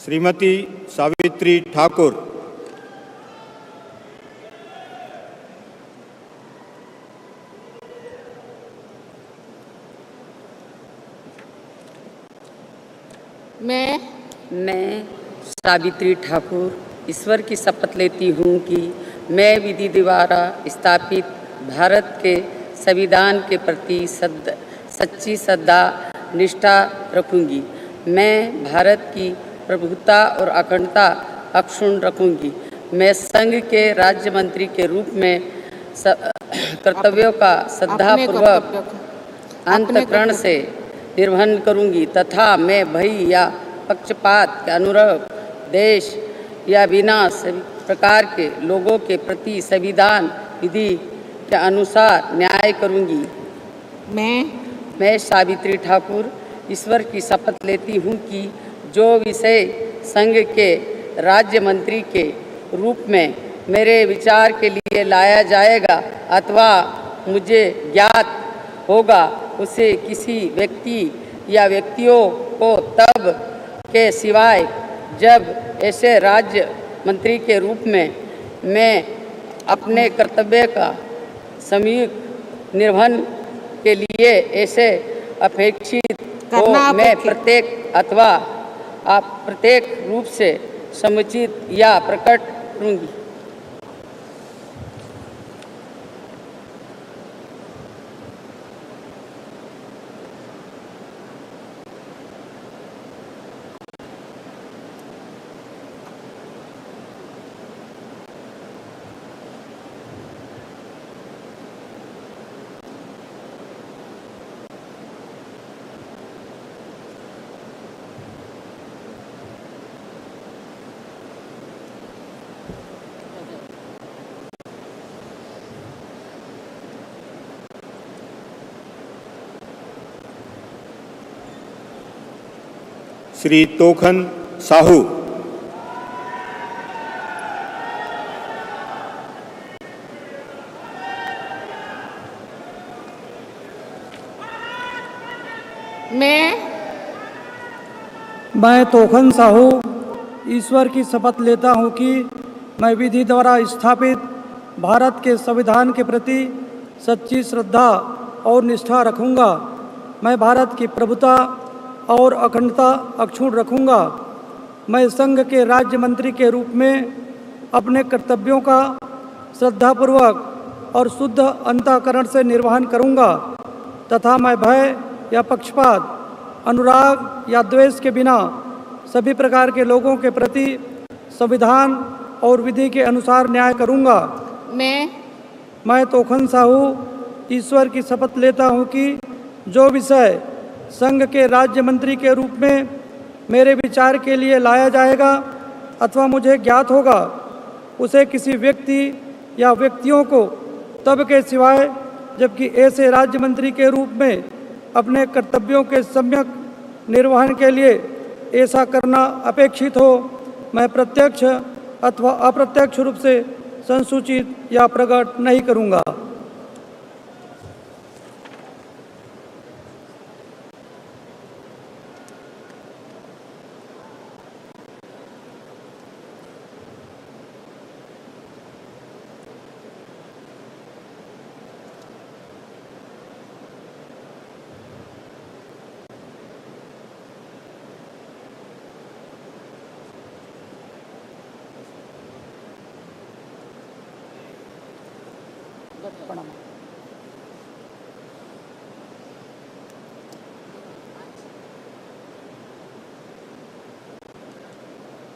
Shrimati Savitri Thakur. मैं सावित्री ठाकुर ईश्वर की शपथ लेती हूँ कि मैं विधि द्वारा स्थापित भारत के संविधान के प्रति सच्ची श्रद्धा निष्ठा रखूंगी। मैं भारत की प्रभुता और अखंडता अक्षुण्ण रखूंगी। मैं संघ के राज्य मंत्री के रूप में कर्तव्यों का श्रद्धापूर्वक अंतःकरण से निर्वहन करूंगी तथा मैं भय या पक्षपात के अनुरूप देश या बिना सभी प्रकार के लोगों के प्रति संविधान विधि के अनुसार न्याय करूंगी। मैं सावित्री ठाकुर ईश्वर की शपथ लेती हूँ कि जो विषय संघ के राज्य मंत्री के रूप में मेरे विचार के लिए लाया जाएगा अथवा मुझे ज्ञात होगा उसे किसी व्यक्ति या व्यक्तियों को तब के सिवाय जब ऐसे राज्य मंत्री के रूप में मैं अपने कर्तव्य का सम्यक निर्वहन के लिए ऐसे अपेक्षित हो मैं प्रत्येक अथवा अप्रत्येक रूप से समुचित या प्रकट करूंगी। श्री तोखन साहू। मैं तोखन साहू ईश्वर की शपथ लेता हूँ कि मैं विधि द्वारा स्थापित भारत के संविधान के प्रति सच्ची श्रद्धा और निष्ठा रखूँगा। मैं भारत की प्रभुता और अखंडता अक्षुण्ण रखूँगा। मैं संघ के राज्य मंत्री के रूप में अपने कर्तव्यों का श्रद्धापूर्वक और शुद्ध अंतःकरण से निर्वहन करूँगा तथा मैं भय या पक्षपात, अनुराग या द्वेष के बिना सभी प्रकार के लोगों के प्रति संविधान और विधि के अनुसार न्याय करूँगा। मैं तोखन साहू ईश्वर की शपथ लेता हूँ कि जो विषय संघ के राज्य मंत्री के रूप में मेरे विचार के लिए लाया जाएगा अथवा मुझे ज्ञात होगा उसे किसी व्यक्ति या व्यक्तियों को तब के सिवाय जबकि ऐसे राज्य मंत्री के रूप में अपने कर्तव्यों के सम्यक निर्वहन के लिए ऐसा करना अपेक्षित हो मैं प्रत्यक्ष अथवा अप्रत्यक्ष रूप से संसूचित या प्रकट नहीं करूँगा।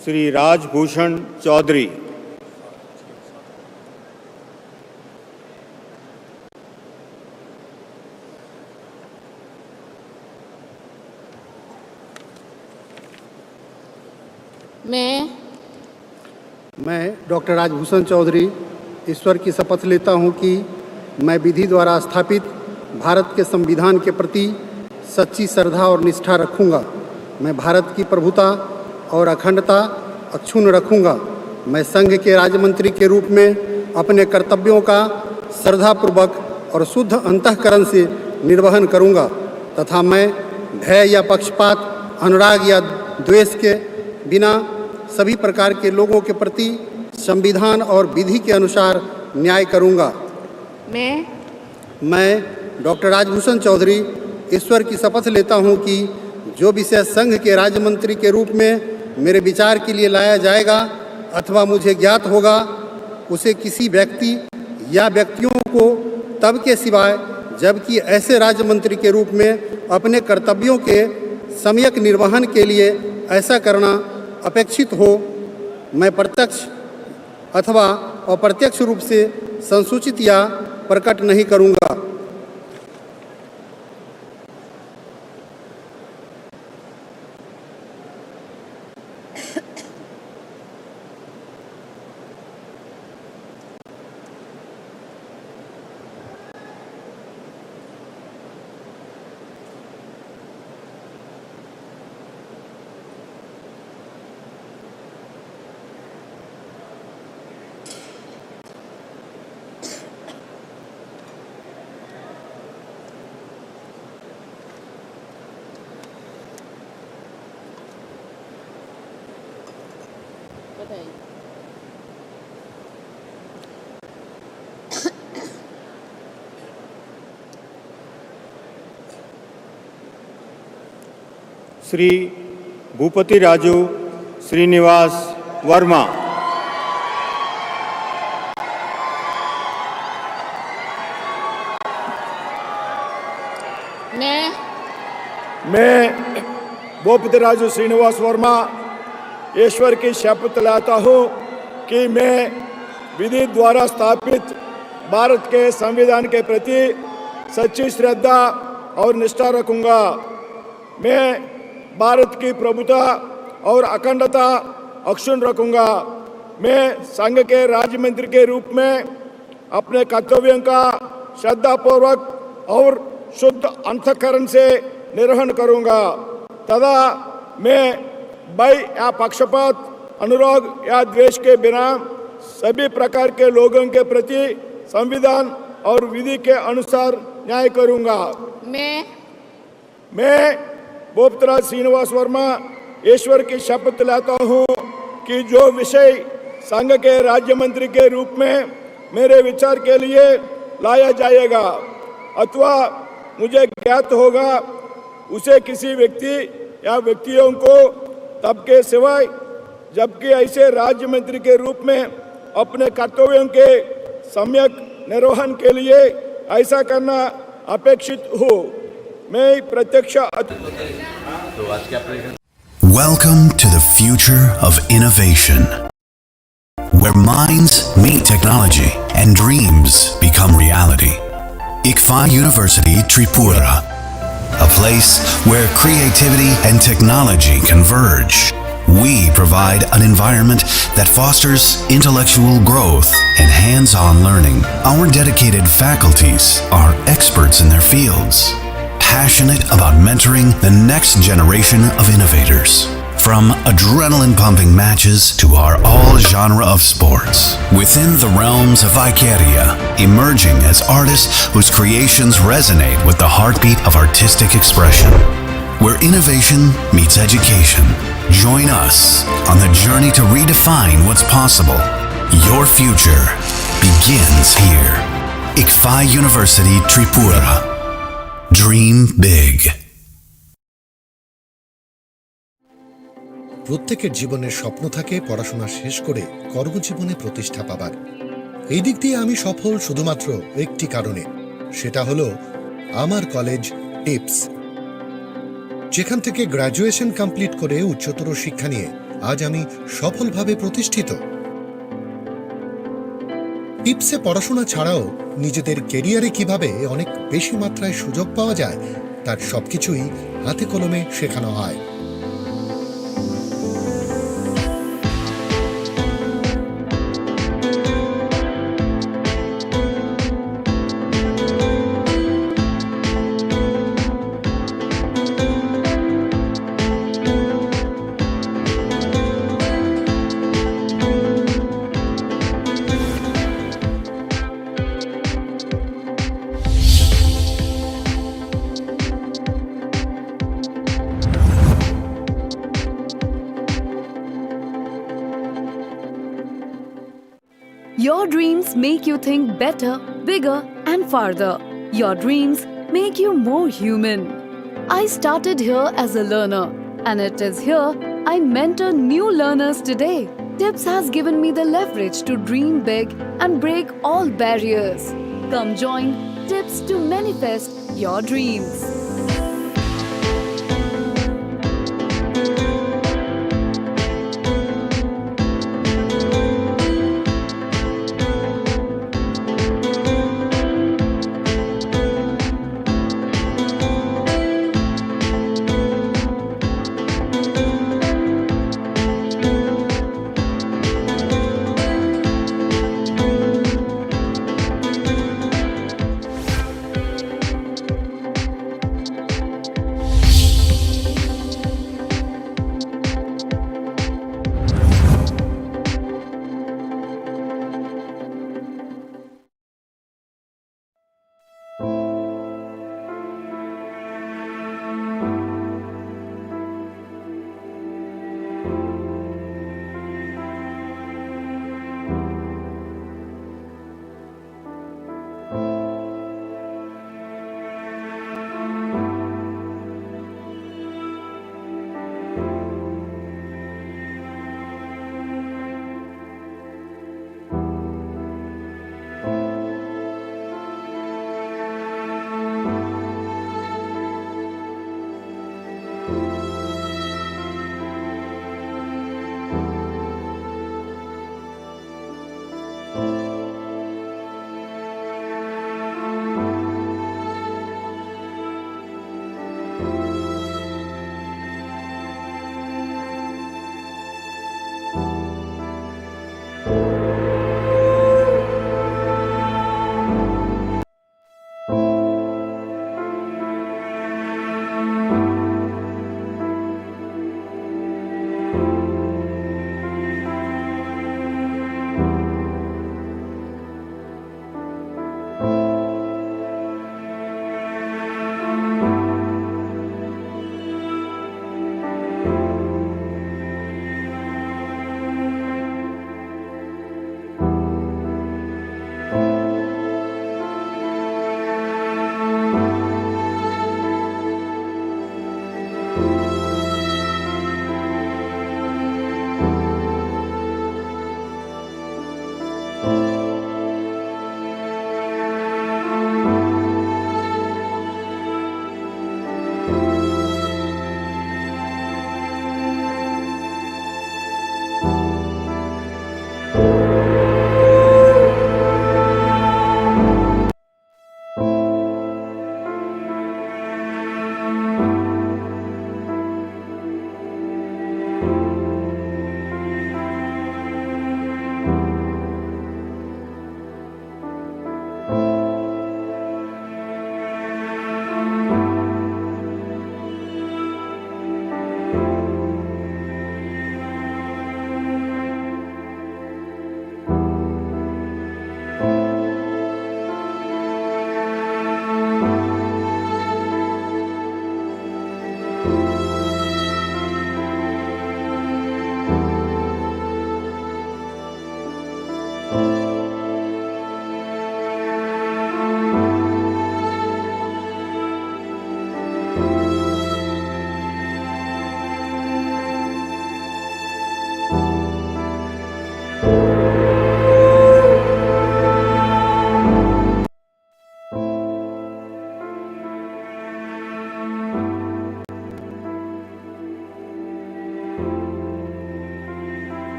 श्री राजभूषण चौधरी। मैं डॉक्टर राजभूषण चौधरी ईश्वर की शपथ लेता हूं कि मैं विधि द्वारा स्थापित भारत के संविधान के प्रति सच्ची श्रद्धा और निष्ठा रखूंगा। मैं भारत की प्रभुता और अखंडता अक्षुण्ण रखूंगा। मैं संघ के राज्य मंत्री के रूप में अपने कर्तव्यों का श्रद्धापूर्वक और शुद्ध अंतःकरण से निर्वहन करूंगा तथा मैं भय या पक्षपात, अनुराग या द्वेष के बिना सभी प्रकार के लोगों के प्रति संविधान और विधि के अनुसार न्याय करूंगा। मैं डॉक्टर राजभूषण चौधरी ईश्वर की शपथ लेता हूं कि जो विषय संघ के राज्य मंत्री के रूप में मेरे विचार के लिए लाया जाएगा अथवा मुझे ज्ञात होगा उसे किसी व्यक्ति या व्यक्तियों को तब के सिवाय जबकि ऐसे राज्य मंत्री के रूप में अपने कर्तव्यों के सम्यक निर्वहन के लिए ऐसा करना अपेक्षित हो, मैं प्रत्यक्ष अथवा अप्रत्यक्ष रूप से संसूचित या प्रकट नहीं करूँगा। श्री भूपति राजू श्रीनिवास वर्मा। मैं भूपति राजू श्रीनिवास वर्मा ईश्वर की शपथ लेता हूँ कि मैं विधि द्वारा स्थापित भारत के संविधान के प्रति सच्ची श्रद्धा और निष्ठा रखूँगा। मैं भारत की प्रभुता और अखंडता अक्षुण्ण रखूँगा। मैं संघ के राज्य मंत्री के रूप में अपने कर्तव्यों का श्रद्धापूर्वक और शुद्ध अंतःकरण से निर्वहन करूँगा तथा मैं भय या पक्षपात, अनुराग या द्वेष के बिना सभी प्रकार के लोगों के प्रति संविधान और विधि के अनुसार न्याय करूँगा। मैं भूपतिराज श्रीनिवास वर्मा ईश्वर की शपथ लेता हूँ कि जो विषय संघ के राज्य मंत्री के रूप में मेरे विचार के लिए लाया जाएगा अथवा मुझे ज्ञात होगा उसे किसी व्यक्ति या व्यक्तियों को तब के सिवाय जबकि ऐसे राज्य मंत्री के रूप में अपने कर्तव्यों के सम्यक निर्वहन के लिए ऐसा करना अपेक्षित हो। मैं प्रत्यक्ष। Welcome to the future of innovation, where minds meet technology and dreams become reality. ICFA University Tripura, a place where creativity and technology converge. We provide an environment that fosters intellectual growth and hands-on learning. Our dedicated faculties are experts in their fields, passionate about mentoring the next generation of innovators. From adrenaline-pumping matches to our all-genre of sports, within the realms of Icaria, emerging as artists whose creations resonate with the heartbeat of artistic expression. Where innovation meets education. Join us on the journey to redefine what's possible. Your future begins here. ICFA University Tripura. Dream big. প্রত্যেকের জীবনের স্বপ্ন থাকে পড়াশোনা শেষ করে কর্মজীবনে প্রতিষ্ঠা পাবার। এই দিক দিয়ে আমি সফল শুধুমাত্র একটি কারণে, সেটা হলো আমার কলেজ টিপস, যেখান থেকে গ্র্যাজুয়েশন কমপ্লিট করে উচ্চতর শিক্ষা নিয়ে আজ আমি সফলভাবে প্রতিষ্ঠিত। টিপসে পড়াশোনা ছাড়াও নিজেদের ক্যারিয়ারে কিভাবে অনেক বেশি মাত্রায় সুযোগ পাওয়া যায় তার সবকিছুই হাতে কলমে শেখানো হয়। Your dreams make you think better, bigger and farther. Your dreams make you more human. I started here as a learner and it is here I mentor new learners today. TIPS has given me the leverage to dream big and break all barriers. Come join TIPS to manifest your dreams.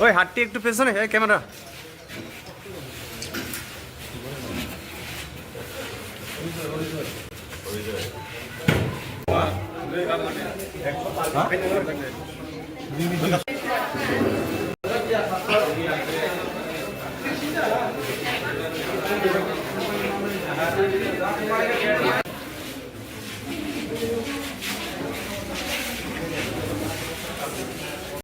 ওই হাতটি একটু পেছনে camera.